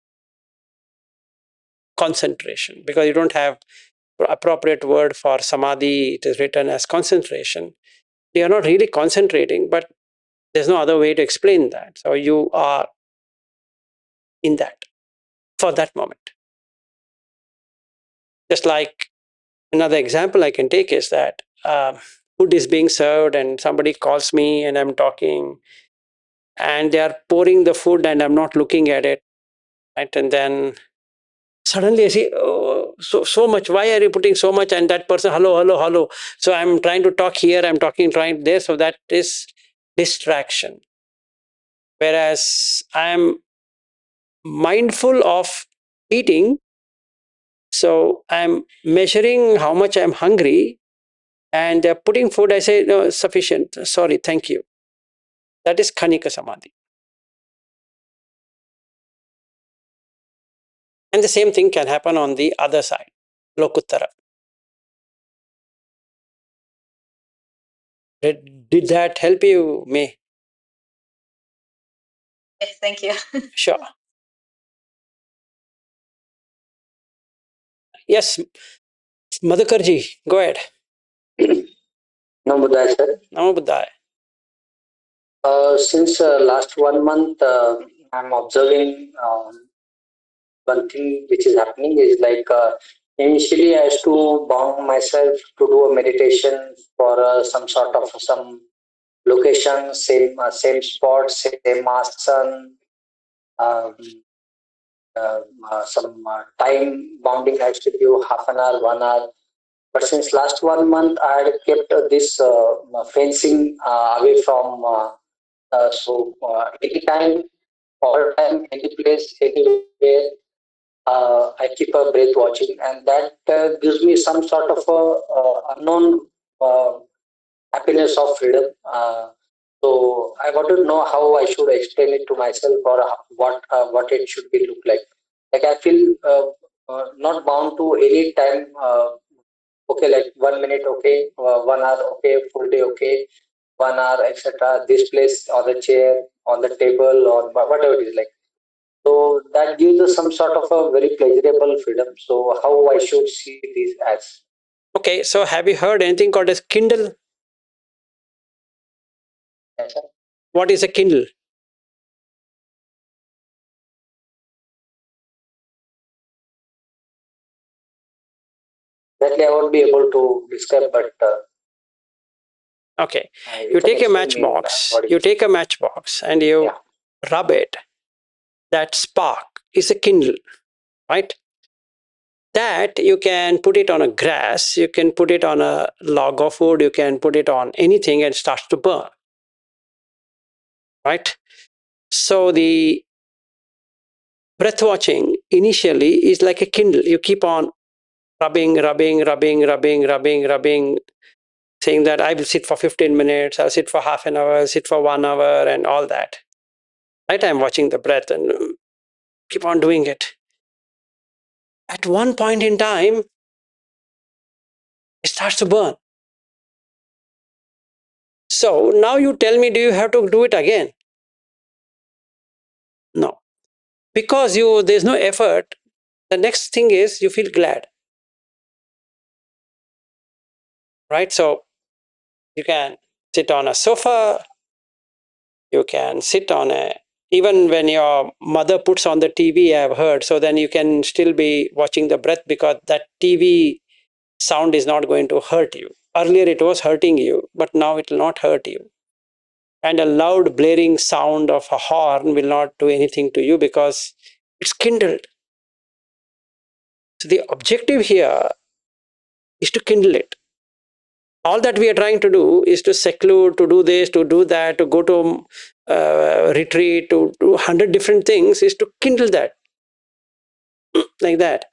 concentration, because you don't have appropriate word for Samadhi. It is written as concentration. You are not really concentrating, but there's no other way to explain that. So you are in that for that moment. Just like another example I can take is that food is being served and somebody calls me and I'm talking, and they are pouring the food and I'm not looking at it, right? And then suddenly I see, so much. Why are you putting so much? And that person, hello. So I'm trying to talk here, I'm trying there. So that is distraction. Whereas I'm mindful of eating, so I'm measuring how much I'm hungry, and they're putting food. I say, no, sufficient. Sorry, thank you. That is Khanika Samadhi. And the same thing can happen on the other side, Lokuttara. Did that help you, May? Yes, thank you. Sure. Yes, Madhukarji, go ahead. Namo Buddhaya, sir. Namo Buddhaya. Since last 1 month, I'm observing one thing which is happening is like initially I used to bound myself to do a meditation for some location, same spot, same asana, um, some time bounding. I used to do half an hour, 1 hour. But since last 1 month, I had kept this fencing away from. Anytime, all time, any place, anywhere, I keep a breath watching, and that gives me some sort of a unknown happiness of freedom. So I want to know how I should explain it to myself, or what it should be look like. Like I feel not bound to any time. Okay, like 1 minute, okay, 1 hour, okay, full day, okay, 1 hour, etc. This place, on the chair, on the table, or whatever it is like. So that gives us some sort of a very pleasurable freedom. So how I should see these as? Okay, so have you heard anything called as Kindle? Yes, sir. What is a Kindle? Exactly, I won't be able to describe, but Okay, you take a matchbox. You take a matchbox and you rub it. That spark is a Kindle, right? That you can put it on a grass, you can put it on a log of wood, you can put it on anything and it starts to burn, right? So the breath watching initially is like a Kindle. You keep on rubbing, saying that I will sit for 15 minutes, I'll sit for half an hour, I'll sit for 1 hour, and all that. Right? I'm watching the breath and keep on doing it. At one point in time, it starts to burn. So now you tell me, do you have to do it again? No. Because there's no effort, the next thing is you feel glad. Right? So you can sit on a sofa, you can sit on even when your mother puts on the TV, I've heard, so then you can still be watching the breath because that TV sound is not going to hurt you. Earlier it was hurting you, but now it will not hurt you. And a loud blaring sound of a horn will not do anything to you because it's kindled. So the objective here is to kindle it. All that we are trying to do is to seclude, to do this, to do that, to go to retreat, to do 100 different things, is to kindle that. Like that.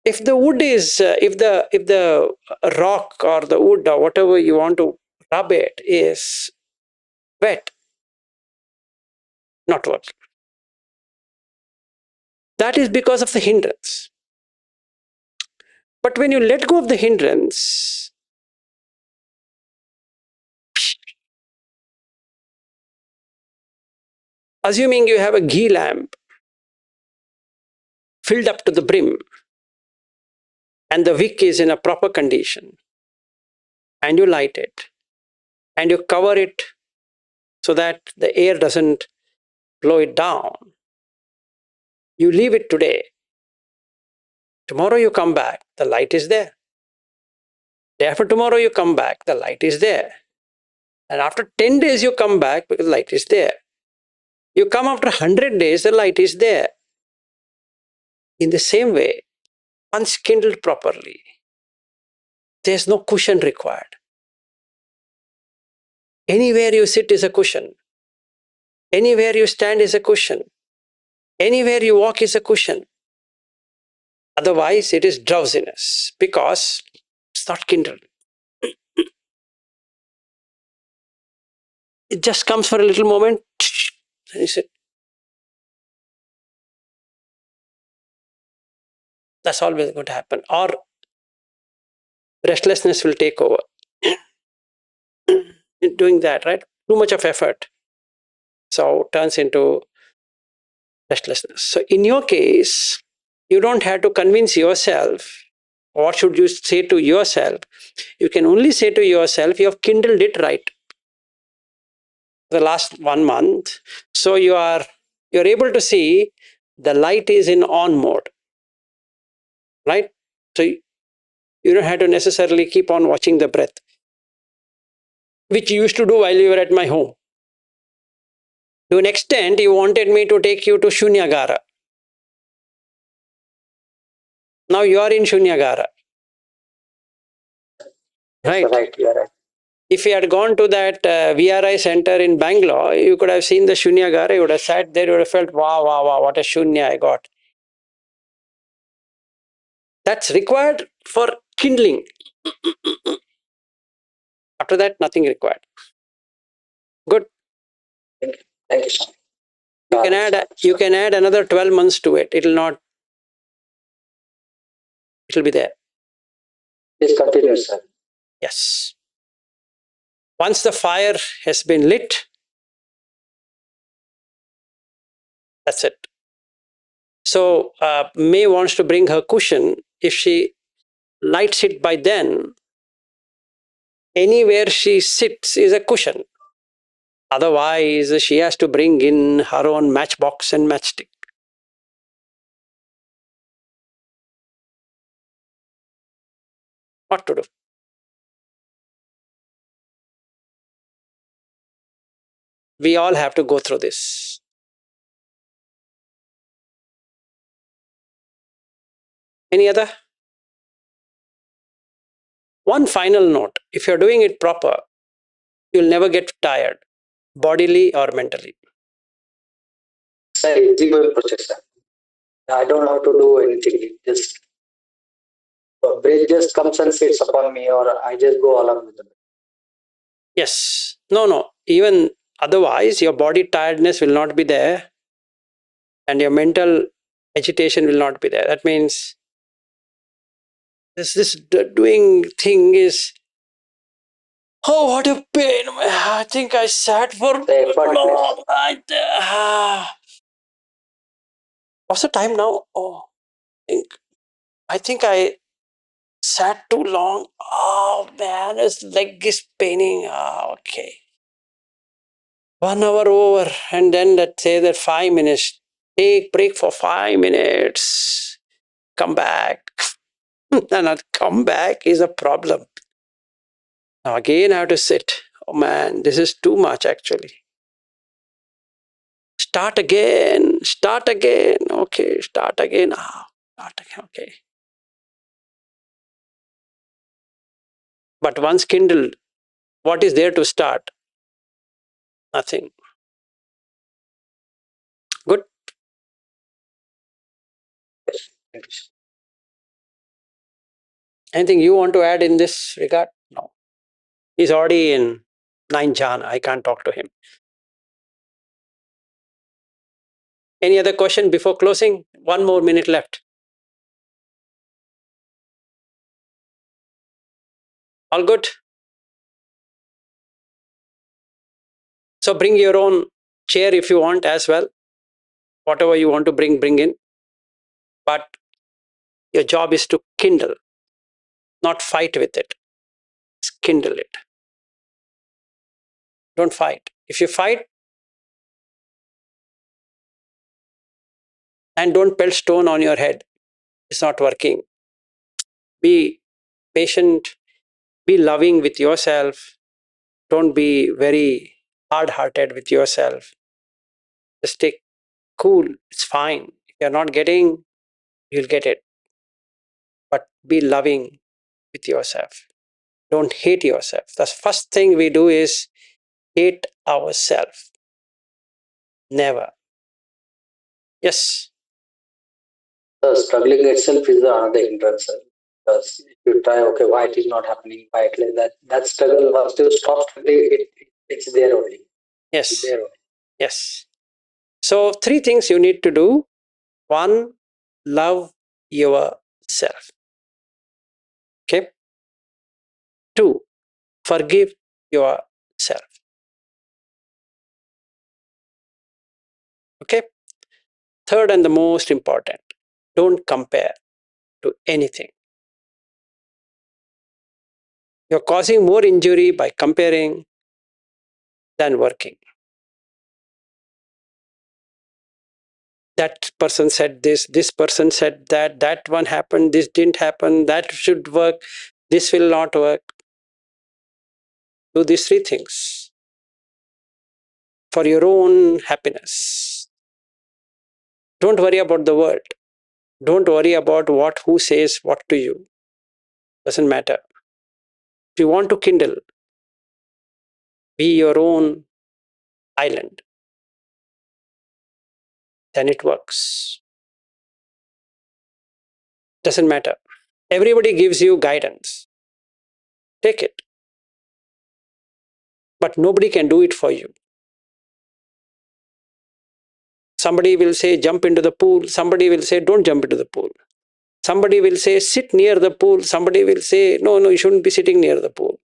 If the wood is, if the rock or the wood or whatever you want to rub it is wet, not work. That is because of the hindrance. But when you let go of the hindrance, assuming you have a ghee lamp filled up to the brim, and the wick is in a proper condition, and you light it, and you cover it so that the air doesn't blow it down. You leave it today. Tomorrow you come back, the light is there. Day after tomorrow you come back, the light is there. And after 10 days you come back because the light is there. You come after 100 days, the light is there. In the same way, once kindled properly, there's no cushion required. Anywhere you sit is a cushion. Anywhere you stand is a cushion. Anywhere you walk is a cushion. Otherwise, it is drowsiness because it's not kindled. It just comes for a little moment, and you sit. That's always going to happen. Or restlessness will take over. Doing that, right? Too much of effort. So turns into restlessness. So in your case, you don't have to convince yourself. What should you say to yourself? You can only say to yourself, you have kindled it right. The last 1 month. So you're able to see the light is in on mode. Right? So you don't have to necessarily keep on watching the breath, which you used to do while you were at my home. To an extent, you wanted me to take you to Shunyagara. Now you are in Shunyagara. Right? Right, you are right. If you had gone to that VRI center in Bangalore, you could have seen the Shunyagara, you would have sat there, you would have felt, wow, wow, wow, what a Shunya I got. That's required for kindling. After that, nothing required. Good. Thank you, sir. You can add another 12 months to it. It'll be there. Please continue, sir. Yes. Once the fire has been lit, that's it. So May wants to bring her cushion. If she lights it by then, anywhere she sits is a cushion. Otherwise, she has to bring in her own matchbox and matchstick. What to do? We all have to go through this. Any other? One final note. If you're doing it proper, you'll never get tired, bodily or mentally. Sir, easy going process, sir. I don't have to do anything. Just breath just comes and sits upon me, or I just go along with the breath. Yes. No. Even otherwise, your body tiredness will not be there and your mental agitation will not be there. That means this doing thing is, oh, what a pain. I think I sat for The effortless. long. What's the time now? Oh, I think I sat too long. Oh man, his leg is paining. Okay. 1 hour over, and then let's say that 5 minutes. Take break for 5 minutes. Come back. And not come back is a problem. Now again I have to sit. Oh man, this is too much actually. Start again. Okay, start again. Start again. Okay. But once kindled, what is there to start? Nothing. Good. Thank you. Anything you want to add in this regard? No. He's already in 9 Jhāna. I can't talk to him. Any other question before closing? 1 more minute left. All good? So bring your own chair if you want as well. Whatever you want to bring in. But your job is to kindle, not fight with it. Just kindle it. Don't fight. If you fight, and don't pelt stone on your head, it's not working. Be patient, be loving with yourself. Don't be very hard-hearted with yourself. Just stay cool. It's fine. If you're not getting, you'll get it. But be loving with yourself. Don't hate yourself. The first thing we do is hate ourselves. Never. Yes. The struggling itself is another hindrance. Because if you try, okay, why it is not happening, why it like that, that struggle, once you stop struggling, it's there only. Yes. It's there only. Yes. So 3 things you need to do. 1, love yourself. Okay. 2, forgive yourself. Okay. 3rd and the most important, don't compare to anything. You're causing more injury by comparing than working. That person said this person said that one happened, this didn't happen, that should work, this will not work. Do these 3 things for your own happiness. Don't worry about the world. Don't worry about who says what to you. Doesn't matter. If you want to kindle, be your own island. Then it works. Doesn't matter. Everybody gives you guidance. Take it. But nobody can do it for you. Somebody will say, jump into the pool. Somebody will say, don't jump into the pool. Somebody will say, sit near the pool. Somebody will say, no, you shouldn't be sitting near the pool.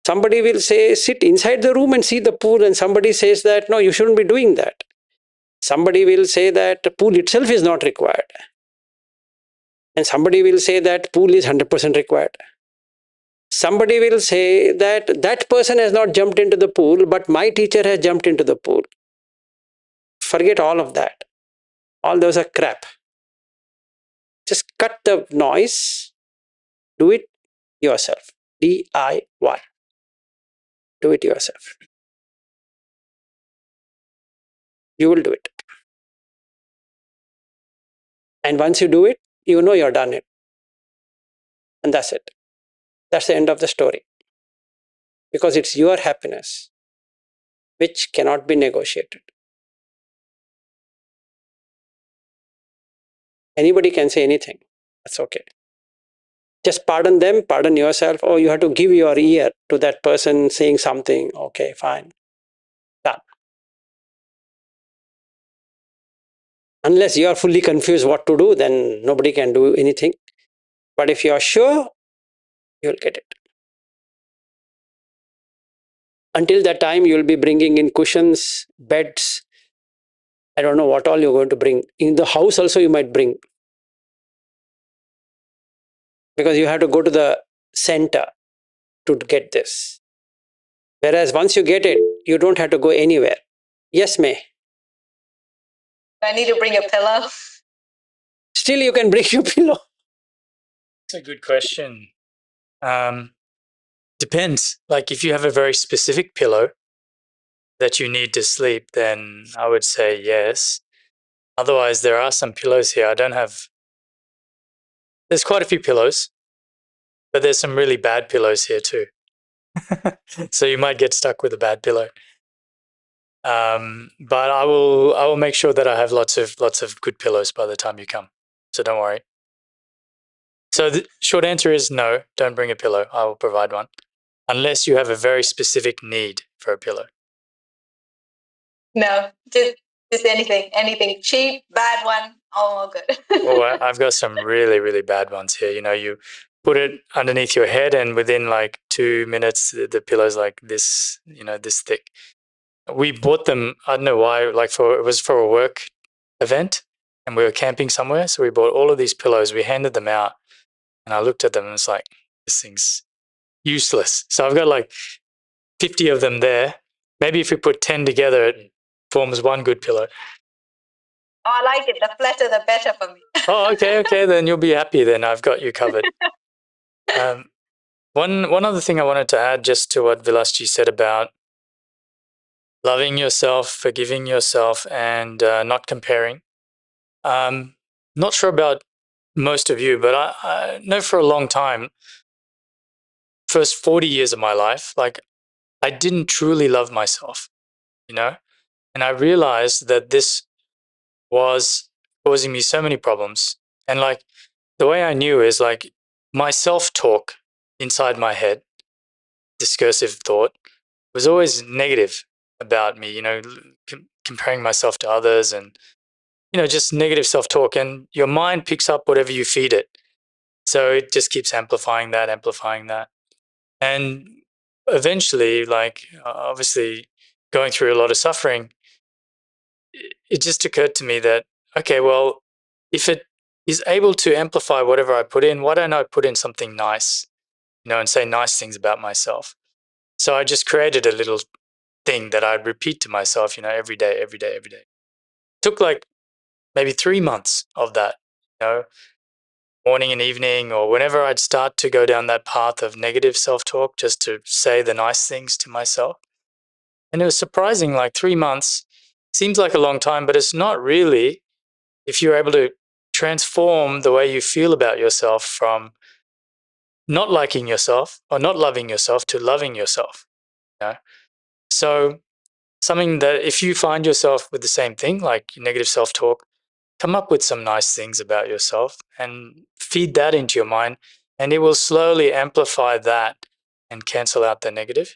Somebody will say, sit inside the room and see the pool. And somebody says that, no, you shouldn't be doing that. Somebody will say that the pool itself is not required. And somebody will say that pool is 100% required. Somebody will say that that person has not jumped into the pool, but my teacher has jumped into the pool. Forget all of that. All those are crap. Just cut the noise. Do it yourself. DIY. Do it yourself. You will do it. And once you do it, you know you're done it. And that's it. That's the end of the story. Because it's your happiness, which cannot be negotiated. Anybody can say anything. That's okay. just pardon them, pardon yourself, or you have to give your ear to that person saying something. Okay, fine. Done. Unless you are fully confused what to do, then nobody can do anything. But if you are sure, you'll get it. Until that time, you'll be bringing in cushions, beds. I don't know what all you're going to bring. In the house also you might bring. Because you have to go to the center to get this. Whereas once you get it, you don't have to go anywhere. Yes, May. I need to bring a pillow. Still, you can bring your pillow. That's a good question. Depends. Like if you have a very specific pillow that you need to sleep, then I would say yes. Otherwise, there are some pillows here. I don't have. There's quite a few pillows, but there's some really bad pillows here too. So you might get stuck with a bad pillow. But I will make sure that I have lots of good pillows by the time you come. So don't worry. So the short answer is no, don't bring a pillow. I will provide one. Unless you have a very specific need for a pillow. No, just anything cheap, bad one, all good. Well, I've got some really, really bad ones here. You know, you put it underneath your head and within like 2 minutes, the pillow's like this, you know, this thick. We bought them, I don't know why, like it was for a work event and we were camping somewhere. So we bought all of these pillows, we handed them out and I looked at them and it's like, this thing's useless. So I've got like 50 of them there. Maybe if we put 10 together, it forms one good pillow. Oh, I like it. The flatter, the better for me. Oh, okay. Then you'll be happy. Then I've got you covered. One other thing I wanted to add just to what Vilasji said about loving yourself, forgiving yourself, and not comparing. Not sure about most of you, but I know for a long time, first 40 years of my life, like I didn't truly love myself, you know? And I realized that this was causing me so many problems. And like the way I knew is like my self-talk inside my head, discursive thought, was always negative about me, you know, comparing myself to others and, you know, just negative self-talk. And your mind picks up whatever you feed it. So it just keeps amplifying that. And eventually, like obviously going through a lot of suffering, it just occurred to me that, okay, well, if it is able to amplify whatever I put in, why don't I put in something nice, you know, and say nice things about myself? So I just created a little thing that I'd repeat to myself, you know, every day. It took like maybe 3 months of that, you know, morning and evening, or whenever I'd start to go down that path of negative self-talk, just to say the nice things to myself. And it was surprising, like 3 months seems like a long time, but it's not really if you're able to transform the way you feel about yourself from not liking yourself or not loving yourself to loving yourself. You know? So something that if you find yourself with the same thing, like negative self-talk, come up with some nice things about yourself and feed that into your mind, and it will slowly amplify that and cancel out the negative.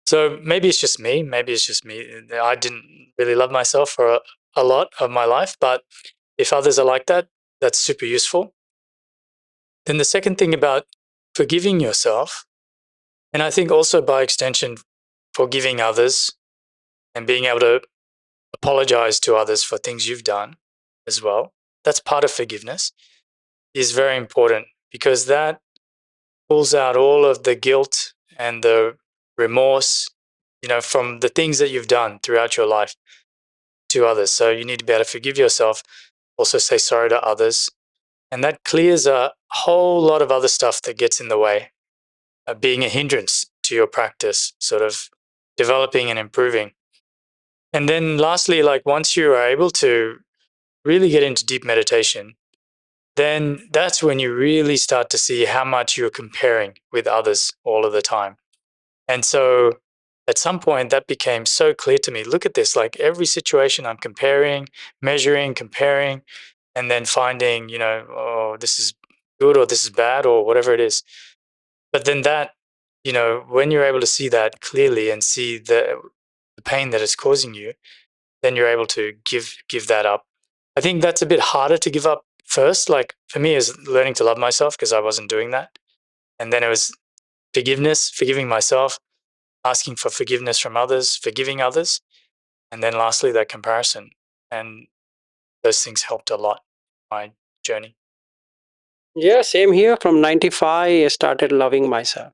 So maybe it's just me. I didn't really love myself for a lot of my life, but if others are like that, that's super useful. Then the second thing about forgiving yourself, and I think also by extension, forgiving others and being able to apologize to others for things you've done as well, that's part of forgiveness, is very important because that pulls out all of the guilt and the remorse, you know, from the things that you've done throughout your life to others. So you need to be able to forgive yourself, also say sorry to others. And that clears a whole lot of other stuff that gets in the way of being a hindrance to your practice, sort of developing and improving. And then lastly, like once you are able to really get into deep meditation, then that's when you really start to see how much you're comparing with others all of the time. And so at some point that became so clear to me. Look at this, like every situation I'm comparing, measuring, comparing, and then finding, you know, oh, this is good or this is bad or whatever it is. But then that, when you're able to see that clearly and see the pain that it's causing you, then you're able to give that up. I think that's a bit harder to give up first. Like for me, is learning to love myself because I wasn't doing that. And then it was forgiveness, forgiving myself, asking for forgiveness from others, forgiving others. And then lastly, that comparison. And those things helped a lot in my journey. Yeah, same here. From 95, I started loving myself.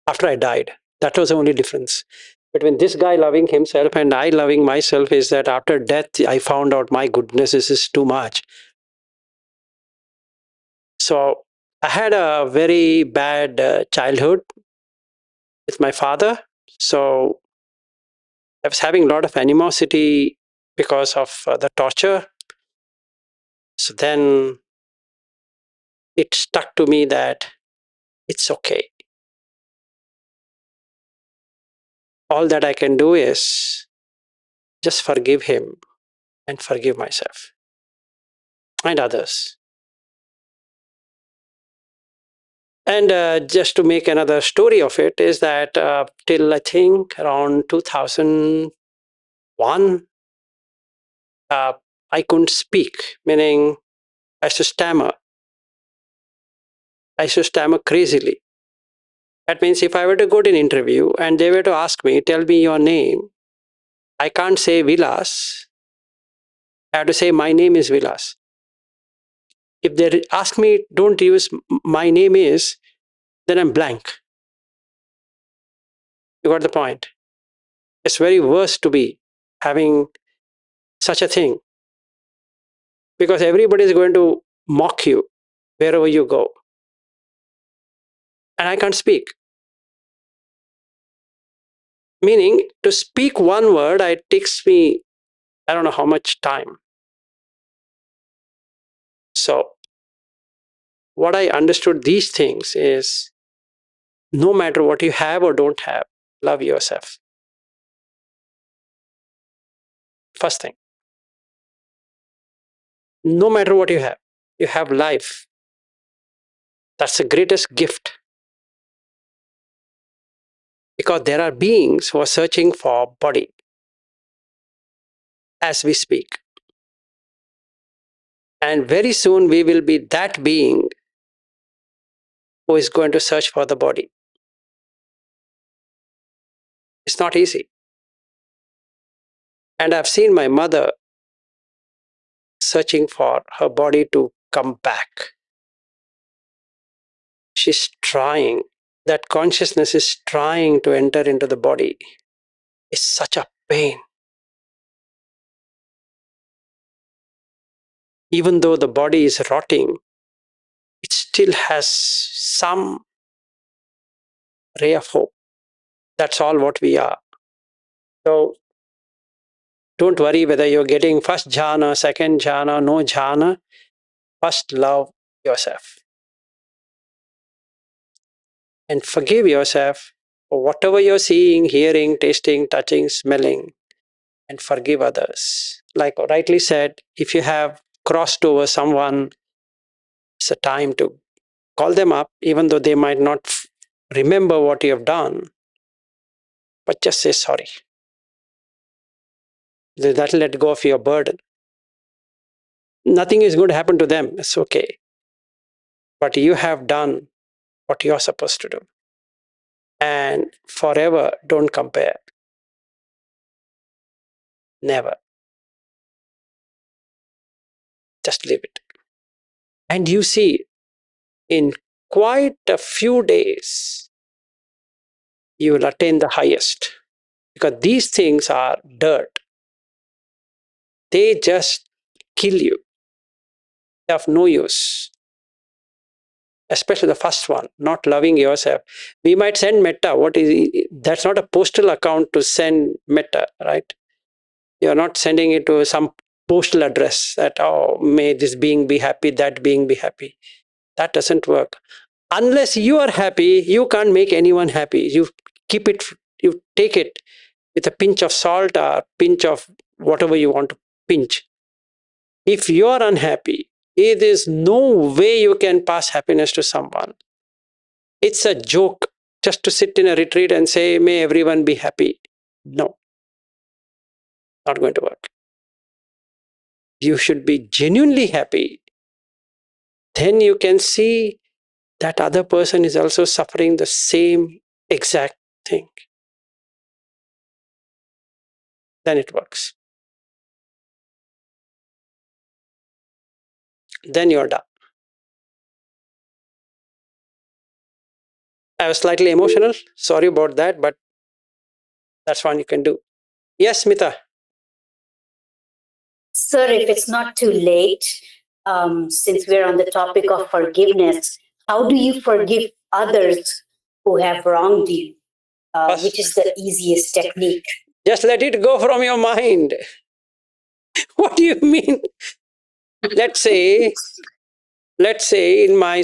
After I died, that was the only difference between this guy loving himself and I loving myself, is that after death, I found out, my goodness, this is too much. So I had a very bad childhood with my father. So I was having a lot of animosity because of the torture. So then it stuck to me that it's okay. All that I can do is just forgive him and forgive myself and others. And just to make another story of it, is that till I think around 2001, I couldn't speak, meaning I used to stammer. I used to stammer crazily. That means if I were to go to an interview and they were to ask me, tell me your name, I can't say Vilas. I have to say, my name is Vilas. If they ask me, don't use my name is, then I'm blank. You got the point? It's very worse to be having such a thing, because everybody is going to mock you wherever you go. And I can't speak. Meaning, to speak one word, it takes me, I don't know how much time. So, what I understood these things is, no matter what you have or don't have, love yourself. First thing. No matter what you have life. That's the greatest gift. Because there are beings who are searching for body as we speak. And very soon we will be that being who is going to search for the body. It's not easy. And I've seen my mother searching for her body to come back. She's trying. That consciousness is trying to enter into the body. It's such a pain. Even though the body is rotting, it still has some ray of hope. That's all what we are. So don't worry whether you're getting first jhana, second jhana, no jhana. First love yourself. And forgive yourself for whatever you're seeing, hearing, tasting, touching, smelling. And forgive others. Like rightly said, if you have crossed over someone, it's a time to call them up, even though they might not remember what you have done. But just say sorry. That'll let go of your burden. Nothing is going to happen to them. It's okay. But you have done what you're supposed to do. And forever, don't compare. Never. Just leave it. And you see, in quite a few days, you will attain the highest. Because these things are dirt. They just kill you. They have no use. Especially the first one, not loving yourself. We might send metta. That's not a postal account to send metta, right? You're not sending it to some postal address that, oh, may this being be happy, that being be happy. That doesn't work. Unless you are happy, you can't make anyone happy. You take it with a pinch of salt or pinch of whatever you want to pinch. If you're unhappy, There is no way you can pass happiness to someone. It's a joke just to sit in a retreat and say, may everyone be happy. No, not going to work. You should be genuinely happy. Then you can see that other person is also suffering the same exact thing. Then it works. Then you're done. I was slightly emotional. Sorry about that, but that's one you can do. Yes, Smita. Sir, if it's not too late, since we're on the topic of forgiveness, how do you forgive others who have wronged you? Which is the easiest technique? Just let it go from your mind. What do you mean? Let's say in my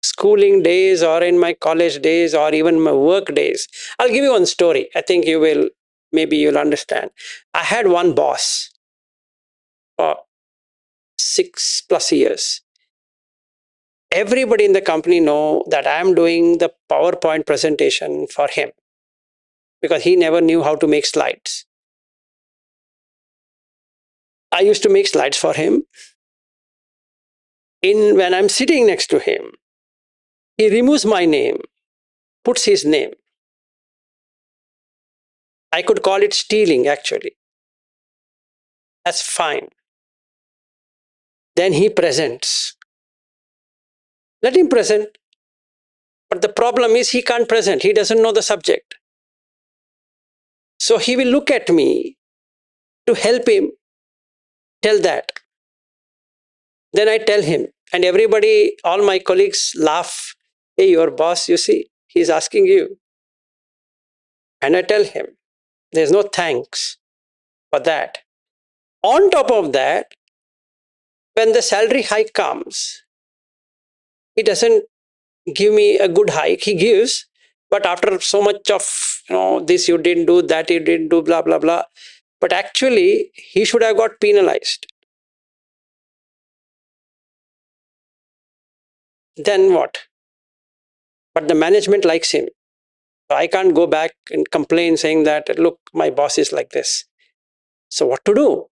schooling days or in my college days or even my work days, I'll give you one story. I think maybe you'll understand. I had one boss for 6+ years. Everybody in the company know that I'm doing the PowerPoint presentation for him because he never knew how to make slides. I used to make slides for him. When I'm sitting next to him, he removes my name, puts his name. I could call it stealing, actually. That's fine. Then he presents. Let him present. But the problem is he can't present. He doesn't know the subject. So he will look at me to help him tell that. Then I tell him, and everybody, all my colleagues laugh. Hey, your boss, you see, he's asking you. And I tell him, there's no thanks for that. On top of that, when the salary hike comes, he doesn't give me a good hike. He gives, but after so much of, this you didn't do, that you didn't do, blah, blah, blah. But actually, he should have got penalized. Then what? But the management likes him. So I can't go back and complain saying that, look, my boss is like this. So what to do?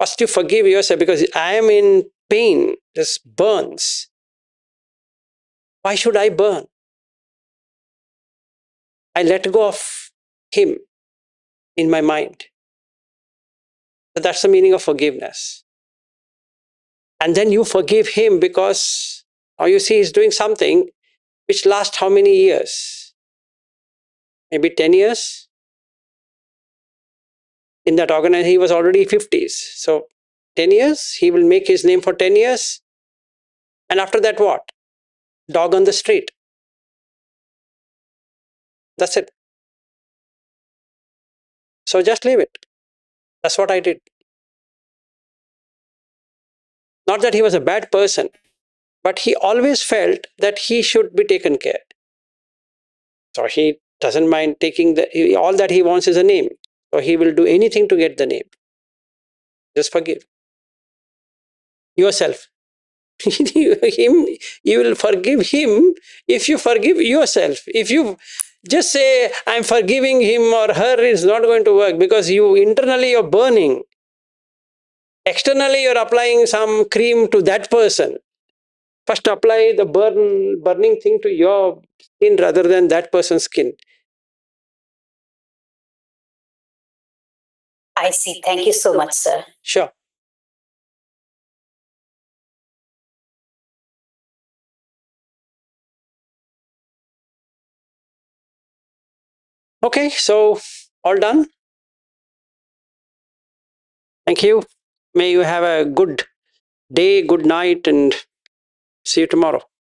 First you forgive yourself because I am in pain. This burns. Why should I burn? I let go of him in my mind. So that's the meaning of forgiveness. And then you forgive him because, you see, he's doing something which lasts how many years? Maybe 10 years? In that organization, he was already 50s. So 10 years, he will make his name for 10 years. And after that, what? Dog on the street. That's it. So just leave it. That's what I did. Not that he was a bad person, but he always felt that he should be taken care. So he doesn't mind taking all that he wants is a name. So he will do anything to get the name. Just forgive yourself. You will forgive him if you forgive yourself. If you just say, I'm forgiving him or her, it's not going to work because internally you're burning. Externally, you're applying some cream to that person. First, apply the burning thing to your skin rather than that person's skin. I see. Thank you so much, sir. Sure. Okay, so all done. Thank you. May you have a good day, good night, and see you tomorrow.